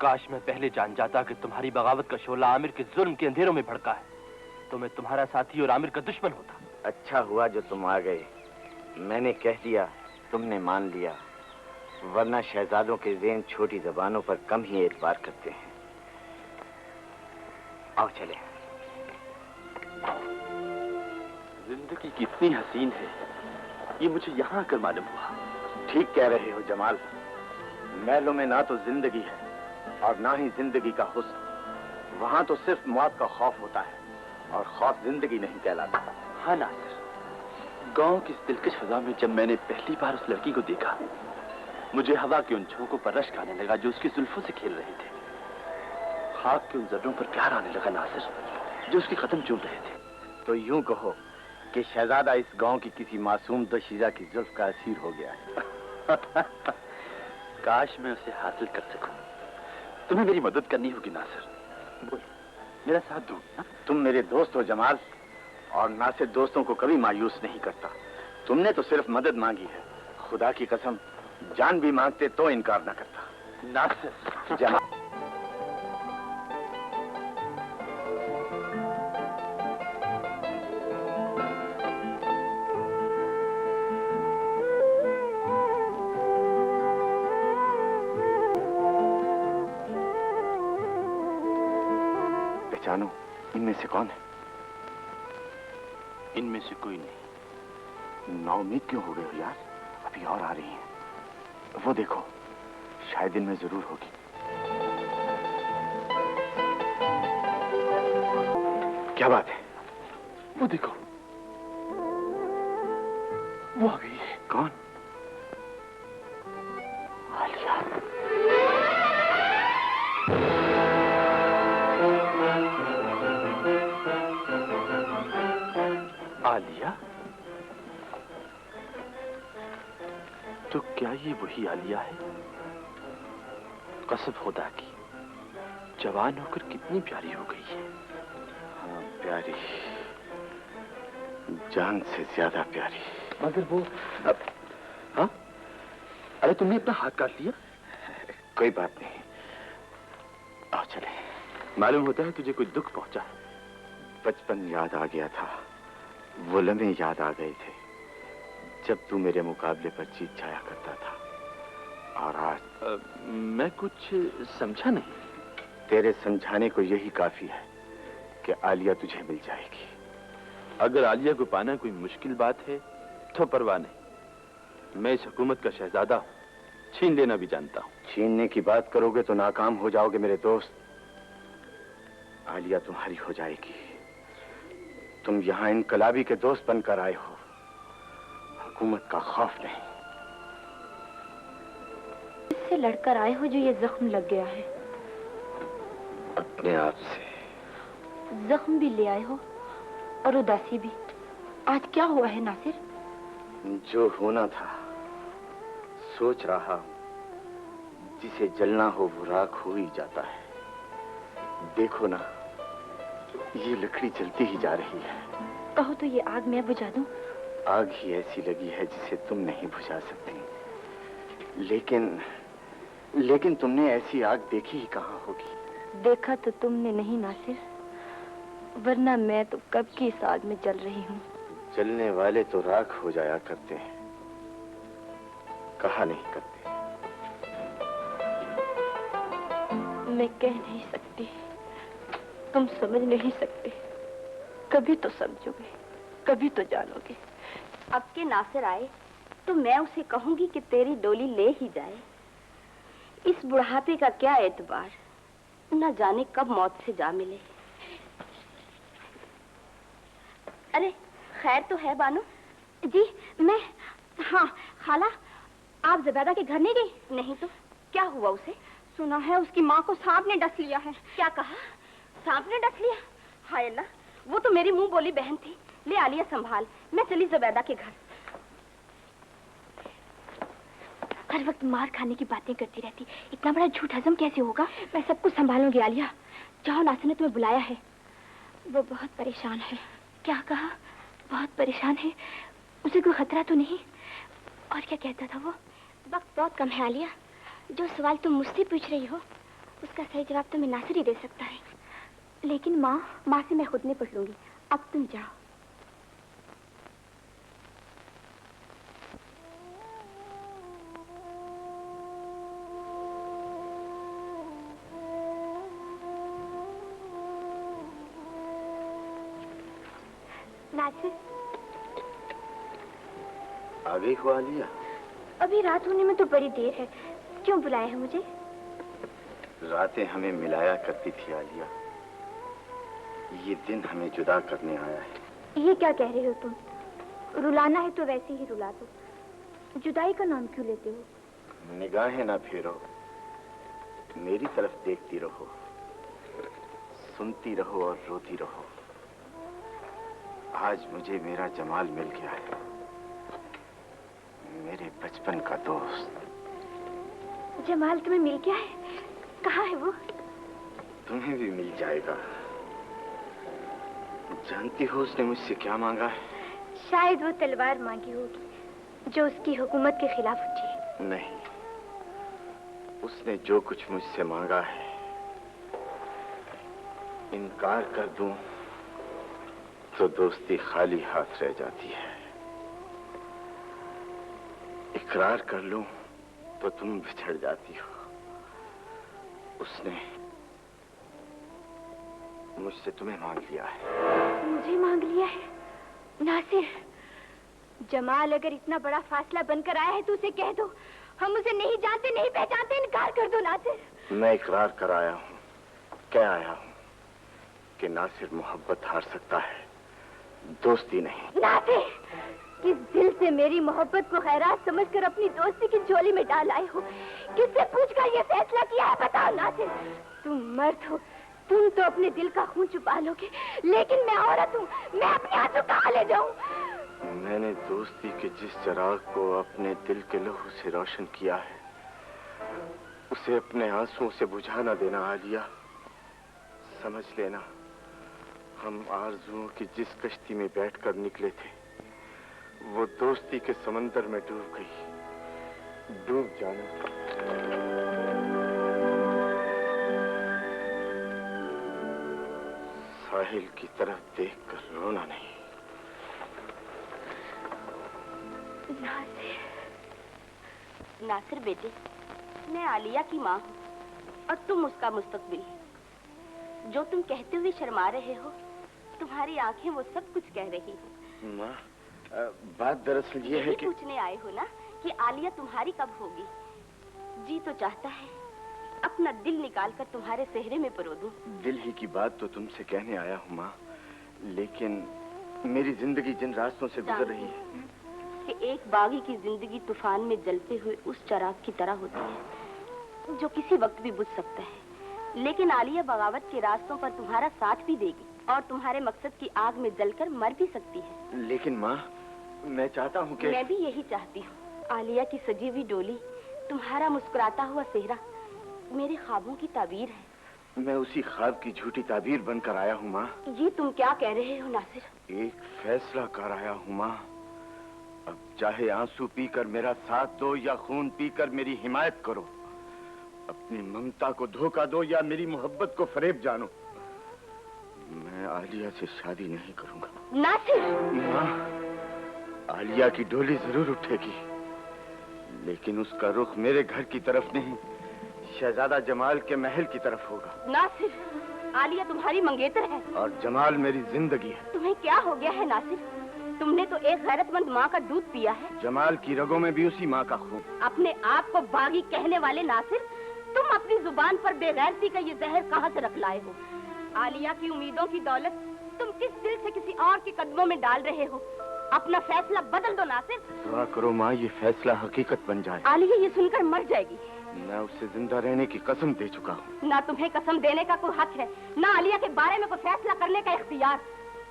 काश मैं पहले जान जाता कि तुम्हारी बगावत का शोला आमिर के जुल्म के अंधेरों में भड़का है, तो मैं तुम्हारा साथी और आमिर का दुश्मन होता। अच्छा हुआ जो तुम आ गए। मैंने कह दिया, तुमने मान लिया, वरना शहजादों के ज़हन छोटी जबानों पर कम ही एतबार करते हैं। आओ चले। जिंदगी कितनी हसीन है, ये मुझे यहाँ आकर मालूम हुआ। ठीक कह रहे हो जमाल। महलों में ना तो जिंदगी है और ना ही जिंदगी का हुस्न। वहां तो सिर्फ मौत का खौफ होता है और खौफ जिंदगी नहीं कहलाता। हाँ नासिर, गांव की इस दिलकश फजा में जब मैंने पहली बार उस लड़की को देखा, मुझे हवा के उन झोंकों पर रश्क आने लगा जो उसकी जुल्फों से खेल रहे थे। खाक के उन जर्रों पर प्यार आने लगा नासिर, जो उसके कदम चूम रहे थे। तो यूं कहो कि शहजादा इस गांव की किसी मासूम दशीजा की जुल्फ का असीर हो गया है। काश मैं उसे हासिल कर सकूं। तुम्हें मेरी मदद करनी होगी नासिर। बोल, मेरा साथ दो। तुम मेरे दोस्त हो जमाल, और नासिर दोस्तों को कभी मायूस नहीं करता। तुमने तो सिर्फ मदद मांगी है। खुदा की कसम, जान भी मांगते तो इनकार ना करता। नासिर। जमाल, पहचानो, इनमें से कौन है? इनमें से कोई नहीं। नाउम्मीद क्यों हो गए हो यार? अभी और आ रही हैं। वो देखो, शायद इनमें जरूर होगी। क्या बात है? वो देखो, वो आ गई है। कौन? आलिया। आलिया? तो क्या ये वही आलिया है? कसम खुदा की, जवान होकर कितनी प्यारी हो गई है। हाँ, प्यारी, जान से ज्यादा प्यारी। मगर वो अब, हाँ? अरे तुमने अपना हाथ काट लिया? कोई बात नहीं, आओ चले। मालूम होता है तुझे कोई दुख पहुंचा है। बचपन याद आ गया था। वो लम्हे याद आ गए थे जब तू मेरे मुकाबले पर जीत जाया करता था। और आज मैं कुछ समझा नहीं। तेरे समझाने को यही काफी है कि आलिया तुझे मिल जाएगी। अगर आलिया को पाना कोई मुश्किल बात है तो परवाह नहीं। मैं इस हुकूमत का शहजादा हूँ, छीन लेना भी जानता हूँ। छीनने की बात करोगे तो नाकाम हो जाओगे मेरे दोस्त। आलिया तुम्हारी हो जाएगी। तुम यहाँ इनकलाबी के दोस्त बनकर आए हो, हुकूमत का खौफ नहीं। इससे लड़कर आए हो जो ये जख्म लग गया है? अपने आप से। जख्म भी ले आए हो और उदासी भी। आज क्या हुआ है नासिर? जो होना था सोच रहा हूं। जिसे जलना हो वो राख हो ही जाता है। देखो ना, ये लकड़ी जलती ही जा रही है। कहो तो ये आग मैं बुझा दूं? आग ही ऐसी लगी है जिसे तुम नहीं बुझा सकती। लेकिन तुमने ऐसी आग देखी ही कहाँ होगी? देखा तो तुमने नहीं नासिर, वरना मैं तो कब की इस आग में जल रही हूँ। जलने वाले तो राख हो जाया करते हैं, कहा नहीं करते। मैं कह नहीं सकती, तुम समझ नहीं सकते। कभी तो समझोगे, कभी तो जानोगे। अब के नासिर आए तो मैं उसे कहूंगी कि तेरी डोली ले ही जाए। इस बुढ़ापे का क्या एतबार, न जाने कब मौत से जा मिले। अरे खैर तो है बानो? जी मैं, हाँ खाला, आप ज़ुबैदा के घर नहीं गई? नहीं तो क्या हुआ उसे? सुना है उसकी माँ को सांप ने डस लिया है। क्या कहा? सांप ने डस लिया? हाय अल्लाह, वो तो मेरी मुंह बोली बहन थी। ले आलिया संभाल, मैं चली ज़ुबैदा के घर। हर वक्त मार खाने की बातें करती रहती, इतना बड़ा झूठ हजम कैसे होगा? मैं सब कुछ संभालूंगी आलिया। जाओ, नासिर ने तुम्हें बुलाया है। वो बहुत परेशान है। क्या कहा? बहुत परेशान है? उसे कोई खतरा तो नहीं? और क्या कहता था वो? वक्त बहुत कम है आलिया। जो सवाल तुम मुझसे पूछ रही हो उसका सही जवाब तो मैं नासिर ही दे सकता है। लेकिन माँ से मैं खुद नहीं पूछ लूंगी। अब तुम जाओ। नासिर, आ गई हो आलिया? अभी रात होने में तो बड़ी देर है। क्यों बुलाया है मुझे? रातें हमें मिलाया करती थी आलिया, ये दिन हमें जुदा करने आया है। ये क्या कह रहे हो तुम? रुलाना है तो वैसे ही रुला दो। जुदाई का नाम क्यों लेते हो? निगाहें ना फेरो, मेरी तरफ देखती रहो, सुनती रहो और रोती रहो। आज मुझे मेरा जमाल मिल गया है, मेरे बचपन का दोस्त। जमाल तुम्हें मिल गया है? कहाँ है वो? तुम्हें भी मिल जाएगा। जानती हो उसने मुझसे क्या मांगा है? शायद वो तलवार मांगी होगी जो उसकी हुकूमत के खिलाफ उठी। नहीं, उसने जो कुछ मुझसे मांगा है, इनकार कर दूं तो दोस्ती खाली हाथ रह जाती है, इकरार कर लूं तो तुम बिछड़ जाती हो। उसने मुझसे तुम्हें मांग लिया है। मुझे मांग लिया है? नासिर, जमाल अगर इतना बड़ा फासला बनकर आया है तो उसे कह दो हम उसे नहीं जानते, नहीं पहचानते, इनकार कर दो। नासिर, मैं इकरार कर आया हूं, कह आया हूं कि नासिर मोहब्बत हार सकता है, दोस्ती नहीं। नासिर, किस दिल से मेरी मोहब्बत को खैरात समझकर अपनी दोस्ती की झोली में डाल आए हो? किससे पूछकर ये फैसला किया है? बताओ नासिर। तुम मर्द हो, तुम तो अपने दिल का खून छुपा लोगे, लेकिन मैं औरत हूँ, मैं अपने आंसू कहाँ ले जाऊँ? मैंने दोस्ती के जिस चिराग को अपने दिल के लहू से रोशन किया है, उसे अपने आंसुओं से बुझा न देना आलिया। समझ लेना, हम आरज़ुओं की जिस कश्ती में बैठकर निकले थे, वो दोस्ती के समंदर में डूब गई। डूब जाना। साहिल की तरफ देखकर रोना नहीं। नासिर बेटे, मैं आलिया की माँ हूँ और तुम उसका मुस्तकबिल। जो तुम कहते हुए शर्मा रहे हो, तुम्हारी आंखें वो सब कुछ कह रही हैं। माँ, बात दरअसल ये है कि पूछने आए हो ना कि आलिया तुम्हारी कब होगी? जी तो चाहता है अपना दिल निकाल कर तुम्हारे सेहरे में परो दूं। दिल ही की बात तो तुमसे कहने आया हूँ माँ, लेकिन मेरी जिंदगी जिन रास्तों से गुजर रही है कि एक बागी की जिंदगी तूफान में जलते हुए उस चराग की तरह होती है जो किसी वक्त भी बुझ सकता है। लेकिन आलिया बगावत के रास्तों पर तुम्हारा साथ भी देगी और तुम्हारे मकसद की आग में जलकर मर भी सकती है। लेकिन माँ, मैं चाहता हूँ कि... मैं भी यही चाहती हूँ। आलिया की सजी हुई डोली, तुम्हारा मुस्कुराता हुआ चेहरा मेरे ख्वाबों की ताबीर है। मैं उसी ख्वाब की झूठी ताबीर बनकर आया हूँ माँ। ये तुम क्या कह रहे हो नासिर? एक फैसला कर आया हूँ माँ। अब चाहे आंसू पीकर मेरा साथ दो या खून पीकर मेरी हिमायत करो, अपनी ममता को धोखा दो या मेरी मोहब्बत को फरेब जानो, मैं आलिया से शादी नहीं करूंगा। नासिर! माँ, आलिया की डोली जरूर उठेगी, लेकिन उसका रुख मेरे घर की तरफ नहीं, शहजादा जमाल के महल की तरफ होगा। नासिर, आलिया तुम्हारी मंगेतर है और जमाल मेरी जिंदगी है। तुम्हें क्या हो गया है नासिर? तुमने तो एक गैरतमंद माँ का दूध पिया है। जमाल की रगों में भी उसी माँ का खून। अपने आप को बागी कहने वाले नासिर, तुम अपनी जुबान पर बेगैरती का ये जहर कहाँ से रख लाए हो? आलिया की उम्मीदों की दौलत तुम किस दिल से किसी और के कदमों में डाल रहे हो? अपना फैसला बदल दो नासिर। दुआ करो माँ, ये फैसला हकीकत बन जाए। आलिया ये सुनकर मर जाएगी। मैं उससे जिंदा रहने की कसम दे चुका हूँ। ना तुम्हें कसम देने का कोई हक है, ना आलिया के बारे में कोई फैसला करने का इख्तियार।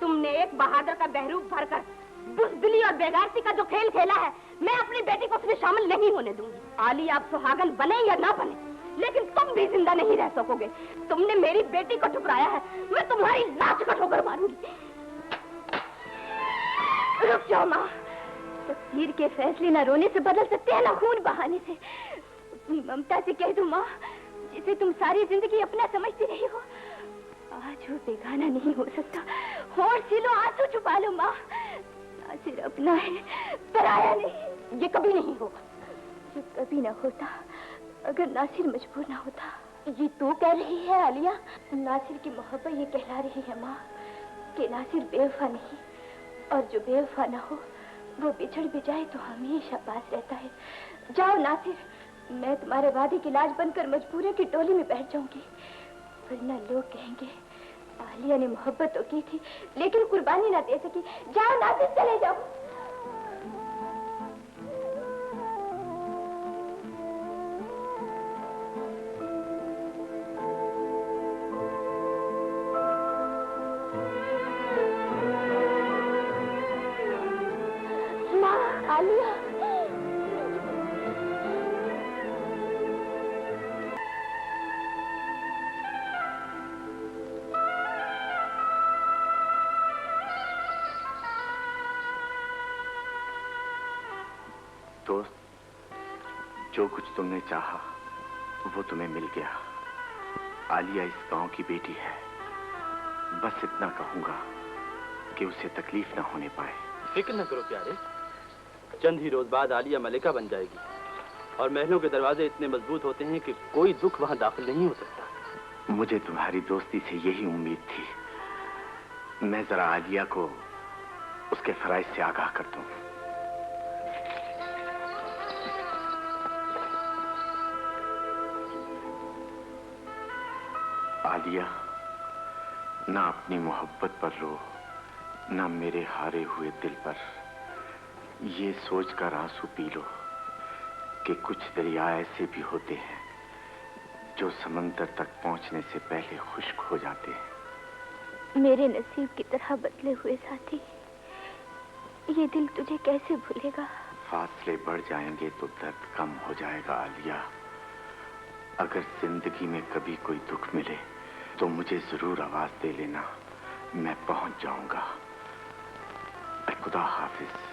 तुमने एक बहादुर का बहरूप भरकर बुज़दिली और बेगैरती का जो खेल खेला है, मैं अपनी बेटी को उसमें शामिल नहीं होने दूंगी। आलिया आप सुहागन बने या ना बने, लेकिन तुम भी जिंदा नहीं रह सकोगे। तुमने मेरी बेटी को ठुकराया है, मैं तुम्हारी लाश का ठोकर मारूंगी। रुक जाओ माँ, तकदीर के फैसले ना रोने से बदल सकते हैं, ना खून बहाने से। अपनी ममता से कह दो माँ, जिसे तुम सारी जिंदगी अपना समझती रही हो, आज वो बेगाना नहीं हो सकता। होठ सीलो, आंसू छुपा लो माँ। नासिर अपना है, पराया नहीं। ये कभी नहीं होगा। ये कभी ना होता अगर नासिर मजबूर ना होता। ये तू कह रही है आलिया? नासिर की मोहब्बत ये कहला रही है माँ कि नासिर बेवफा नहीं, और जो बेवफा ना हो वो बिछड़ भी जाए तो हमेशा पास रहता है। जाओ नासिर, मैं तुम्हारे वादे की लाज बनकर मजबूरी की टोली में बैठ जाऊंगी, वरना लोग कहेंगे आलिया ने मोहब्बत तो की थी लेकिन कुर्बानी ना दे सकी। जाओ नासिर, चले जाओ। माँ, आलिया। दोस्त, जो कुछ तुमने चाहा वो तुम्हें मिल गया। आलिया इस गांव की बेटी है। बस इतना कहूंगा कि उसे तकलीफ ना होने पाए। फिक्र न करो प्यारे, चंद ही रोज बाद आलिया मलिका बन जाएगी, और महलों के दरवाजे इतने मजबूत होते हैं कि कोई दुख वहां दाखिल नहीं हो सकता। मुझे तुम्हारी दोस्ती से यही उम्मीद थी। मैं जरा आलिया को उसके फराइज से आगाह कर दूं। आलिया, ना अपनी मोहब्बत पर रो, ना मेरे हारे हुए दिल पर। ये सोचकर आंसू पी लो कि कुछ दरिया ऐसे भी होते हैं जो समंदर तक पहुंचने से पहले खुश्क हो जाते हैं। मेरे नसीब की तरह बदले हुए साथी, ये दिल तुझे कैसे भूलेगा? फासले बढ़ जाएंगे तो दर्द कम हो जाएगा आलिया। अगर जिंदगी में कभी कोई दुख मिले तो मुझे जरूर आवाज दे लेना, मैं पहुंच जाऊंगा। खुदा हाफिज।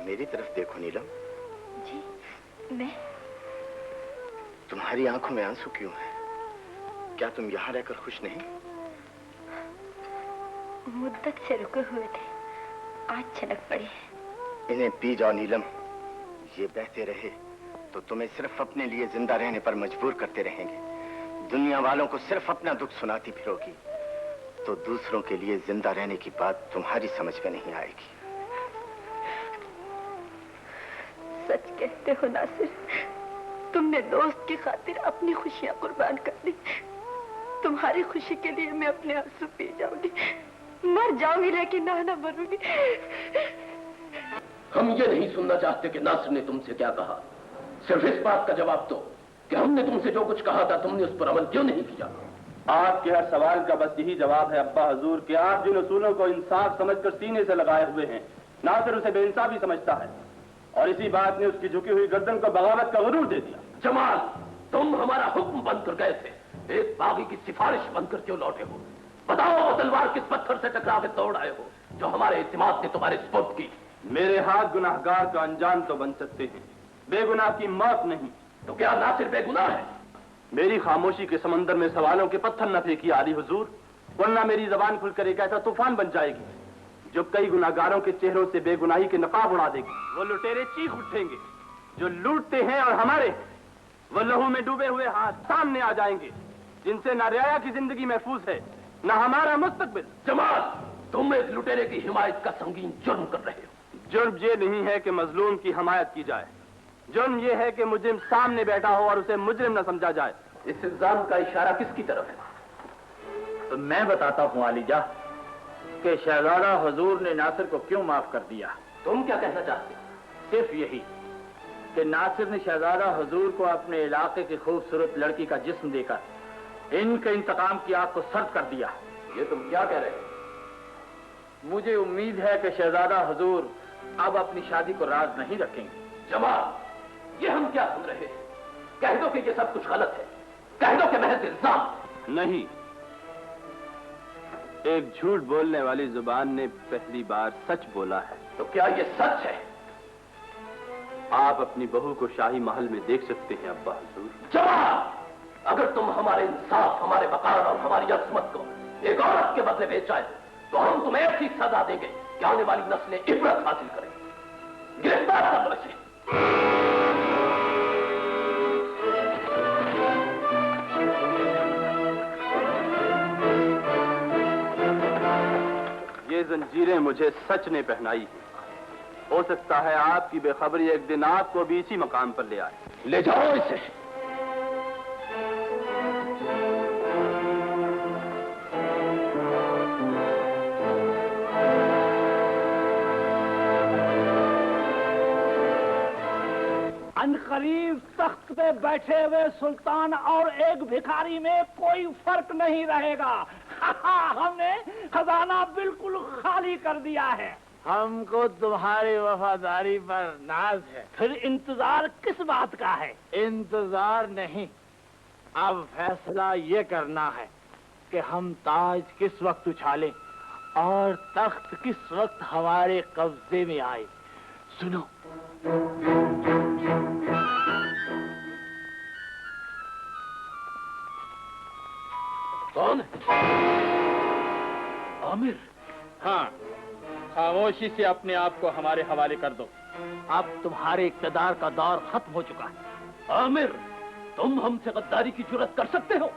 मेरी तरफ देखो नीलम। जी, मैं? तुम्हारी आंखों में आंसू क्यों है? क्या तुम यहाँ रहकर खुश नहीं? मुद्दत से रुके हुए थे, आज छलक पड़ी। इन्हें पी जाओ नीलम। ये बहते रहे तो तुम्हें सिर्फ अपने लिए जिंदा रहने पर मजबूर करते रहेंगे। दुनिया वालों को सिर्फ अपना दुख सुनाती फिरोगी तो दूसरों के लिए जिंदा रहने की बात तुम्हारी समझ में नहीं आएगी। सच कहते हो नासिर, तुमने दोस्त की खातिर अपनी खुशियां कुर्बान कर दी। तुम्हारी खुशी के लिए मैं अपने आंसू पी जाऊंगी, मर जाऊंगी, लेकिन ना मरूंगी। हम ये नहीं सुनना चाहते कि नासिर ने तुमसे क्या कहा। सिर्फ इस बात का जवाब दो कि हमने तुमसे जो कुछ कहा था तुमने उस पर अमल क्यों नहीं किया। आपके हर सवाल का बस यही जवाब है अब्बा हजूर कि आप जिन उसूलों को इंसाफ समझकर सीने से लगाए हुए हैं, नासिर उसे बेइंसाफी समझता है और इसी बात ने उसकी झुकी हुई गर्दन को बगावत का गुरूर दे दिया। जमाल, तुम हमारा हुक्म बनकर गए थे, एक बागी की सिफारिश बनकर क्यों लौटे हो? बताओ वो तलवार किस पत्थर से टकरा के तोड़ आए हो जो हमारे इत्मीनान ने तुम्हारे स्पुर्द की? मेरे हाथ गुनाहगार का अंजाम तो बन सकते हैं, बेगुनाह की मौत नहीं। तो क्या नासिर बेगुनाह है? मेरी खामोशी के समंदर में सवालों के पत्थर न फेंकिए आली हुजूर, वरना मेरी जबान खुलकर एक ऐसा तूफान बन जाएगी जो कई गुनाहगारों के चेहरों से बेगुनाही के नकाब उड़ा देगी। वो लुटेरे चीख उठेंगे जो लूटते हैं और हमारे, वो लहू में डूबे हुए हाथ सामने आ जाएंगे जिनसे न रियाया की जिंदगी महफूज है न हमारा मुस्तकबिल। जमाल, तुम एक लुटेरे की हिमायत का संगीन जुर्म कर रहे हो। जुर्म ये नहीं है कि मजलूम की हिमायत की जाए, जुर्म ये है कि मुजरिम सामने बैठा हो और उसे मुजरिम न समझा जाए। इस इल्जाम का इशारा किसकी तरफ है? तो मैं बताता हूँ आलीजा कि शहजादा हुजूर ने नासिर को क्यों माफ कर दिया। तुम क्या कहना चाहते हो? सिर्फ यही कि नासिर ने शहजादा हुजूर को अपने इलाके की खूबसूरत लड़की का जिस्म देकर इनके इंतकाम की आग को सर्द कर दिया। ये तुम क्या कह रहे हो? मुझे उम्मीद है कि शहजादा हुजूर अब अपनी शादी को राज नहीं रखेंगे। जमाल, ये हम क्या सुन रहे हैं? कह दो कि ये सब कुछ गलत है, कह दो कि महज इल्जाम। नहीं, एक झूठ बोलने वाली जुबान ने पहली बार सच बोला है। तो क्या ये सच है? आप अपनी बहू को शाही महल में देख सकते हैं अब्बा हुजूर। जमाल, अगर तुम हमारे इंसाफ, हमारे वकार और हमारी अजमत को एक औरत के बदले बेच आए तो हम तुम्हें ऐसी सजा देंगे कि आने वाली नस्लें इबरत हासिल करें। गिरफ्तार कर लो इसे। ये जंजीरें मुझे सच ने पहनाई है। हो सकता है आपकी बेखबरी एक दिन आपको भी इसी मकाम पर ले आए। ले जाओ इसे। अनकरीब तख्त पे बैठे हुए सुल्तान और एक भिखारी में कोई फर्क नहीं रहेगा। हमने खजाना बिल्कुल खाली कर दिया है। हमको तुम्हारी वफादारी पर नाज है। फिर इंतजार किस बात का है? इंतजार नहीं, अब फैसला ये करना है कि हम ताज किस वक्त उछालें और तख्त किस वक्त हमारे कब्जे में आए। सुनो, कौन? आमिर। हाँ, खामोशी से अपने आप को हमारे हवाले कर दो। अब तुम्हारे इक़्तिदार का दौर खत्म हो चुका है। आमिर, तुम हमसे गद्दारी की जुर्रत कर सकते हो?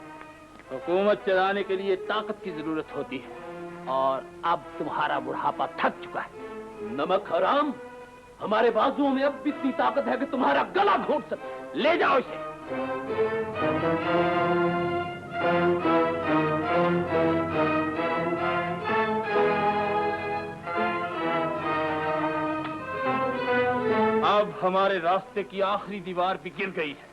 हुकूमत चलाने के लिए ताकत की जरूरत होती है और अब तुम्हारा बुढ़ापा थक चुका है। नमक हराम, हमारे बाजुओं में अब भी इतनी ताकत है कि तुम्हारा गला घोट सकते। ले जाओ इसे। अब हमारे रास्ते की आखिरी दीवार भी गिर गई है।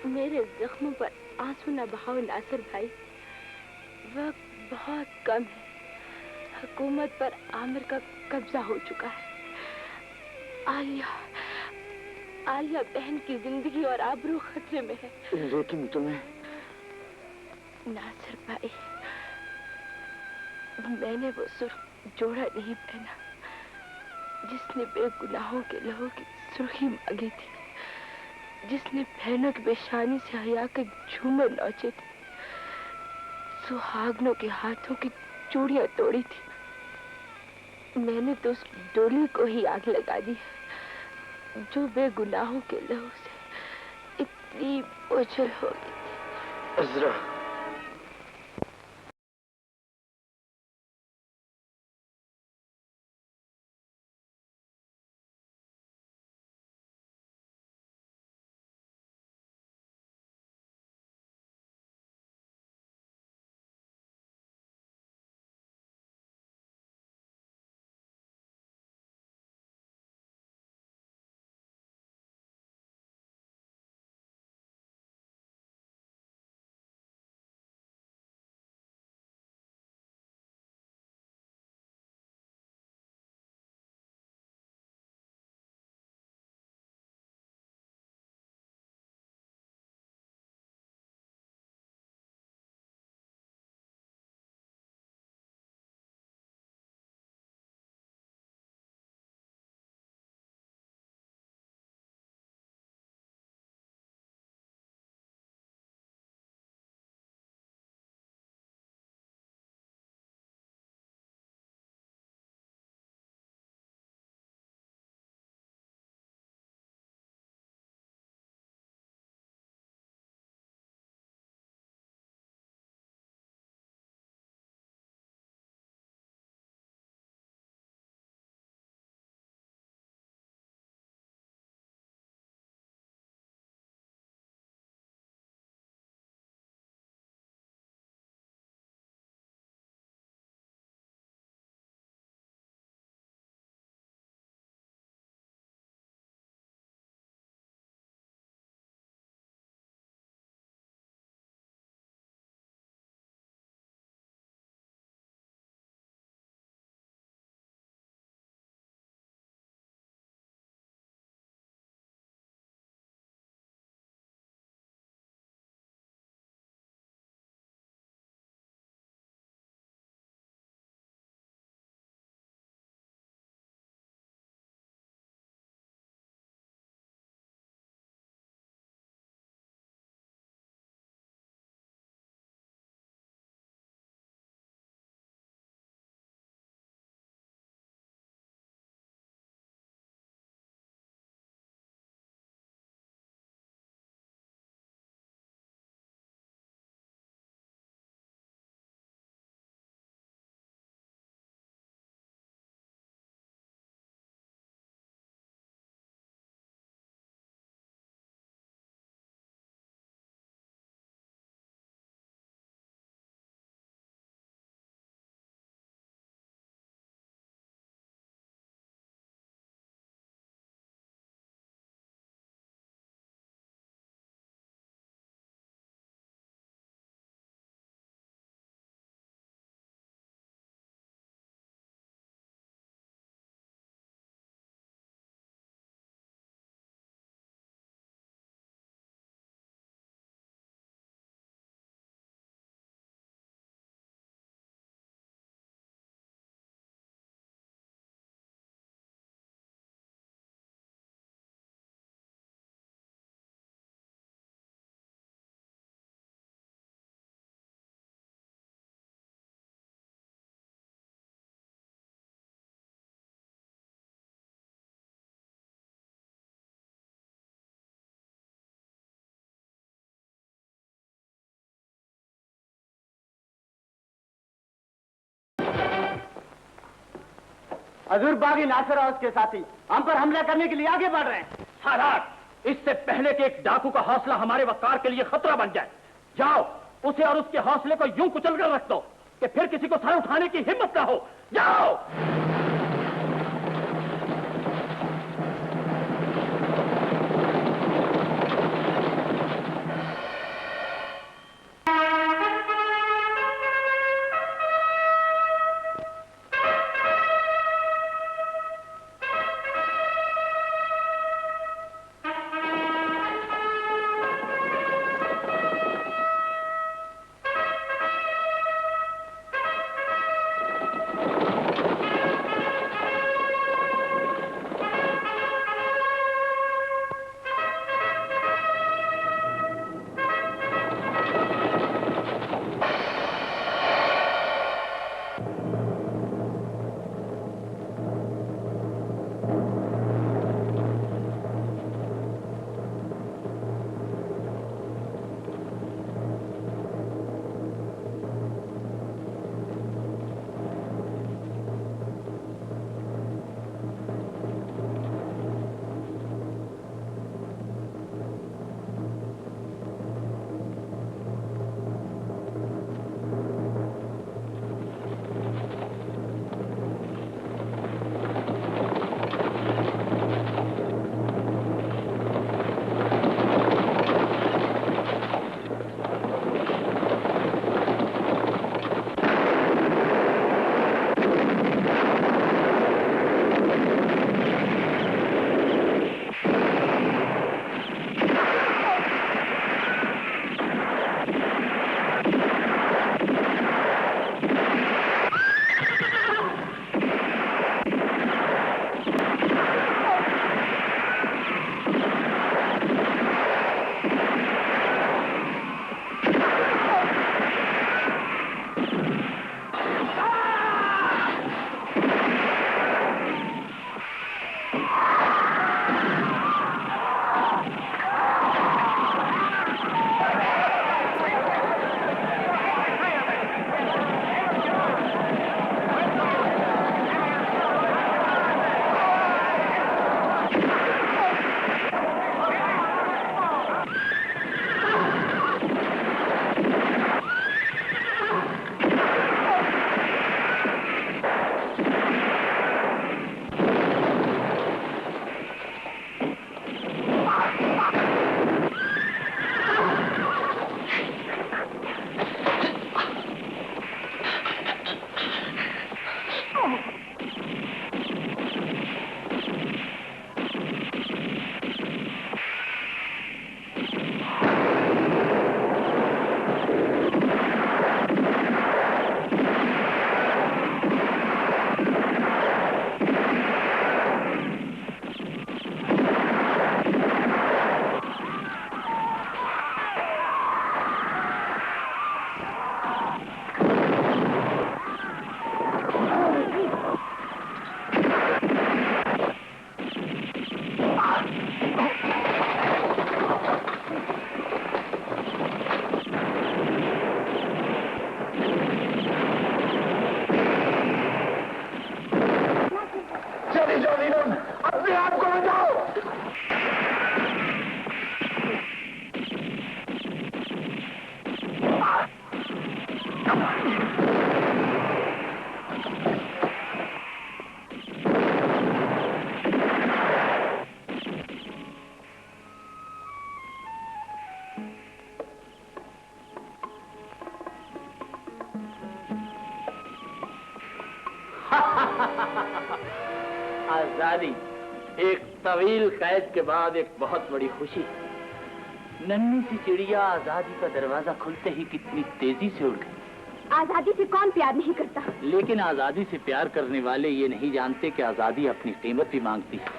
मेरे जख्मों पर आंसू न बहाओ नासिर भाई, वक्त बहुत कम है। हुकूमत पर आमिर का कब्जा हो चुका है। आलिया बहन की जिंदगी और आबरू खतरे में है। लेकिन तुम्हें नासिर भाई, मैंने वो सुर्ख जोड़ा नहीं पहना जिसने बेगुनाहों के लहू की सुर्खी मांगी थी, जिसने बहनों की बेशानी से हया के झूमर नोचे थे, सुहागनों के हाथों की चूड़ियां तोड़ी थी। मैंने तो उस डोली को ही आग लगा दी जो बेगुनाहों के लहू से इतनी बोझल हो गई थी। अज़रा, हजूर बागी नासिर और उसके साथी हम पर हमला करने के लिए आगे बढ़ रहे हैं। सादात, इससे पहले कि एक डाकू का हौसला हमारे वकार के लिए खतरा बन जाए, जाओ उसे और उसके हौसले को यूं कुचल कर रख दो कि फिर किसी को सर उठाने की हिम्मत ना हो। जाओ। आजादी, एक तवील कैद के बाद एक बहुत बड़ी खुशी। नन्ही सी चिड़िया आजादी का दरवाजा खुलते ही कितनी तेजी से उड़ गई। आजादी से कौन प्यार नहीं करता? लेकिन आजादी से प्यार करने वाले ये नहीं जानते कि आजादी अपनी कीमत भी मांगती है,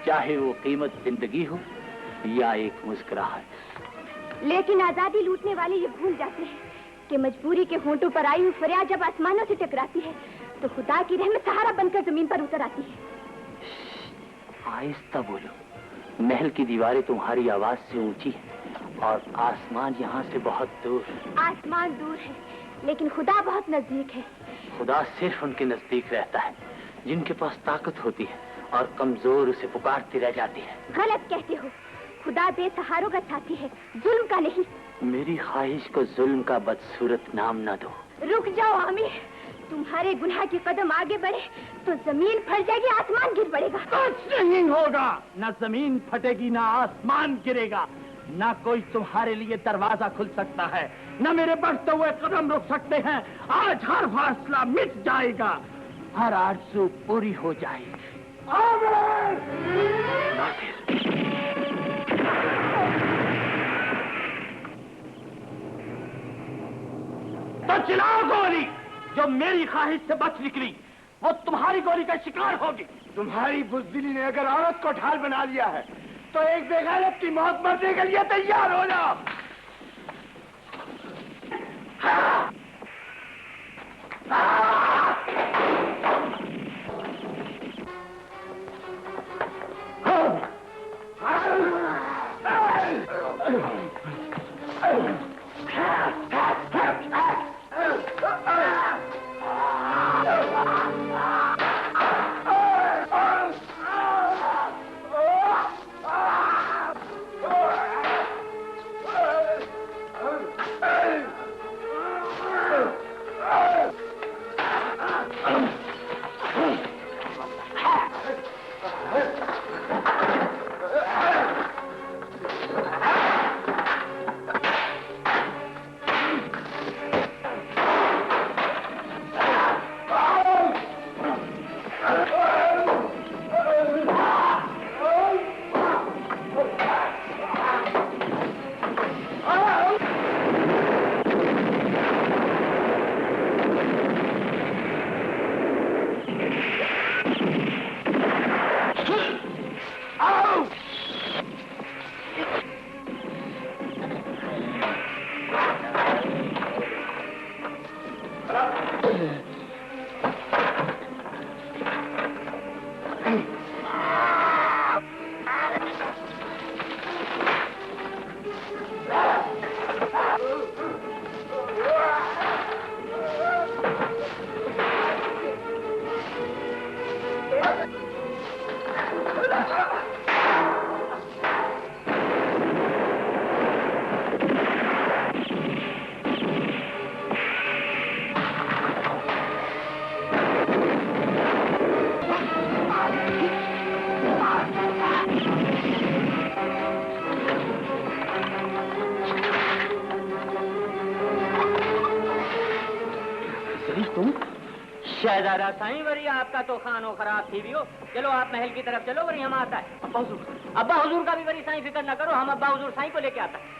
चाहे वो कीमत जिंदगी हो या एक मुस्कुराहट। लेकिन आजादी लूटने वाले ये भूल जाते हैं कि मजबूरी के होंठों पर आई हुई फरियाद जब आसमानों से टकराती है तो खुदा की रहमत सहारा बनकर जमीन पर उतर आती है। आहिस्ता बोलो, महल की दीवारें तुम्हारी आवाज से ऊंची है और आसमान यहाँ से बहुत दूर। आसमान दूर है लेकिन खुदा बहुत नजदीक है। खुदा सिर्फ उनके नजदीक रहता है जिनके पास ताकत होती है और कमजोर उसे पुकारती रह जाती है। गलत कहते हो। खुदा बेसहारों का साथी है, जुल्म का नहीं। मेरी ख्वाहिश को जुल्म का बदसूरत नाम न दो। रुक जाओ आमिर, तुम्हारे गुनाह के कदम आगे बढ़े तो जमीन फट जाएगी, आसमान गिर पड़ेगा। कुछ नहीं होगा, न जमीन फटेगी न आसमान गिरेगा, न कोई तुम्हारे लिए दरवाजा खुल सकता है, न मेरे बढ़ते हुए कदम रुक सकते हैं। आज हर फासला मिट जाएगा, हर आरज़ू पूरी हो जाएगी। तो चलाओ गोली, जो मेरी ख्वाहिश से बच निकली वो तुम्हारी गोली का शिकार होगी। तुम्हारी बुज़दिली ने अगर औरत को ढाल बना लिया है तो एक बेगैरत की मौत मरने के लिए तैयार हो जाओ। शहजादा साईं वरी आपका तो खानो खराब थी भी हो। चलो आप महल की तरफ चलो, वरी हम आता है। अब्बा हुजूर का भी वरी साईं फिक्र न करो, हम अब्बा हुजूर साईं को लेके आता है।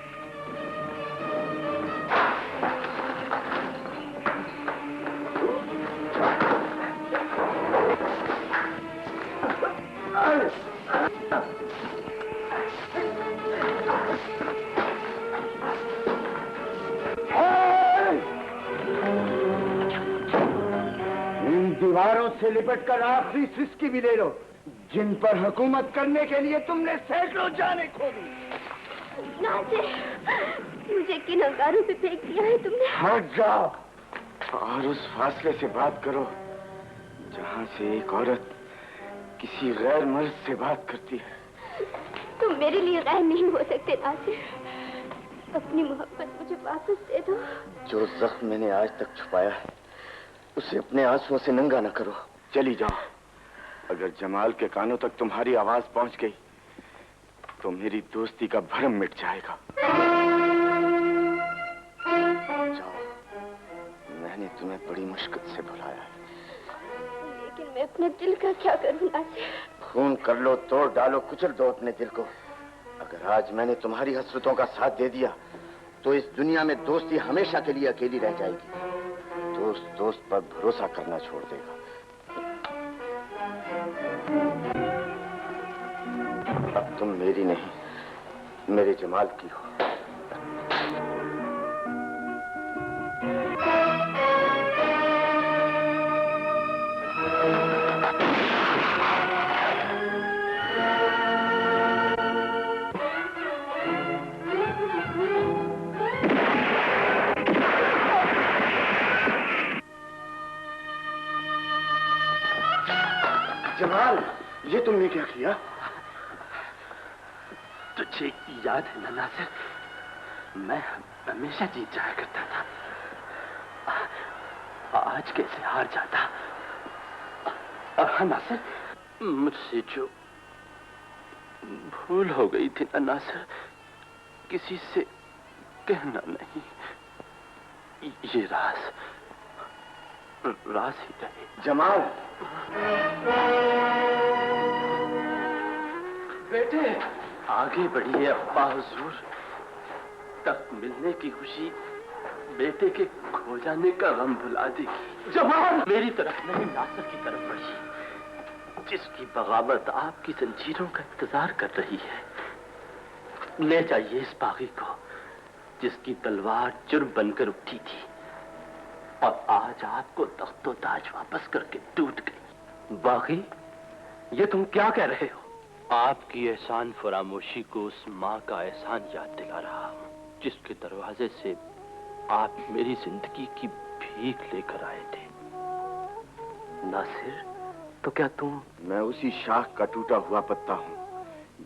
दीवारों से लिपट कर आखिरी सिसकी भी ले लो, जिन पर हुकूमत करने के लिए तुमने सैकड़ों जाने खो दी। नासिर, मुझे किन अंगारों पे फेंक दिया है तुमने। हट जाओ और उस फासले से बात करो जहाँ से एक औरत किसी गैर मर्द से बात करती है। तुम मेरे लिए गैर नहीं हो सकते नासिर, अपनी मोहब्बत मुझे वापस दे दो। जो जख्म मैंने आज तक छुपाया है उसे अपने आंसुओं से नंगा न करो। चली जाओ, अगर जमाल के कानों तक तुम्हारी आवाज पहुंच गई तो मेरी दोस्ती का भरम मिट जाएगा। जाओ, मैंने तुम्हें बड़ी मुश्किल से बुलाया है। लेकिन मैं अपने दिल का क्या करूं नासिर? खून कर लो, तोड़ डालो, कुचल दो अपने दिल को। अगर आज मैंने तुम्हारी हसरतों का साथ दे दिया तो इस दुनिया में दोस्ती हमेशा के लिए अकेली रह जाएगी। दोस्त दोस्त पर भरोसा करना छोड़ देगा। अब तुम मेरी नहीं, मेरे जमाल की हो। तुमने क्या किया? तुझे याद है ना नासिर, मैं हमेशा जीत जाया करता था। आज कैसे हार जाता? नासिर, मुझसे जो भूल हो गई थी ना नासिर, किसी से कहना नहीं। ये राज ही रहे। जमाल, बेटे आगे बढ़िए अब्बा हुजूर। तक मिलने की खुशी बेटे के खो जाने का गम भुला देगी। जमाल मेरी तरफ नहीं, नासिर की तरफ बढ़िए, जिसकी बगावत आपकी जंजीरों का इंतजार कर रही है। ले जाइए इस बागी को, जिसकी तलवार जुर्म बनकर उठी थी और आज आपको तख्तो ताज वापस करके टूट गई। बागी, ये तुम क्या कह रहे हो? आपकी एहसान फरामोशी को उस माँ का एहसान याद दिला रहा हूँ, जिसके दरवाजे से आप मेरी जिंदगी की भीख लेकर आए थे। नासिर, तो क्या तुम? मैं उसी शाख का टूटा हुआ पत्ता हूँ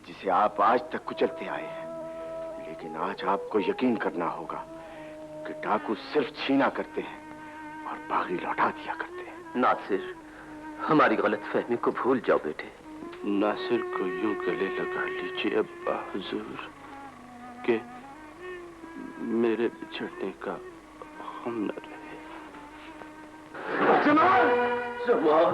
जिसे आप आज तक कुचलते आए हैं। लेकिन आज आपको यकीन करना होगा कि डाकू सिर्फ छीना करते हैं और बागी लौटा दिया करते हैं। नासिर, हमारी गलतफहमी को भूल जाओ बेटे। नासिर को यूं गले लगा लीजिए अब्बा हुजूर कि मेरे बिछड़ने का गम न रहे। जमाल! जमाल!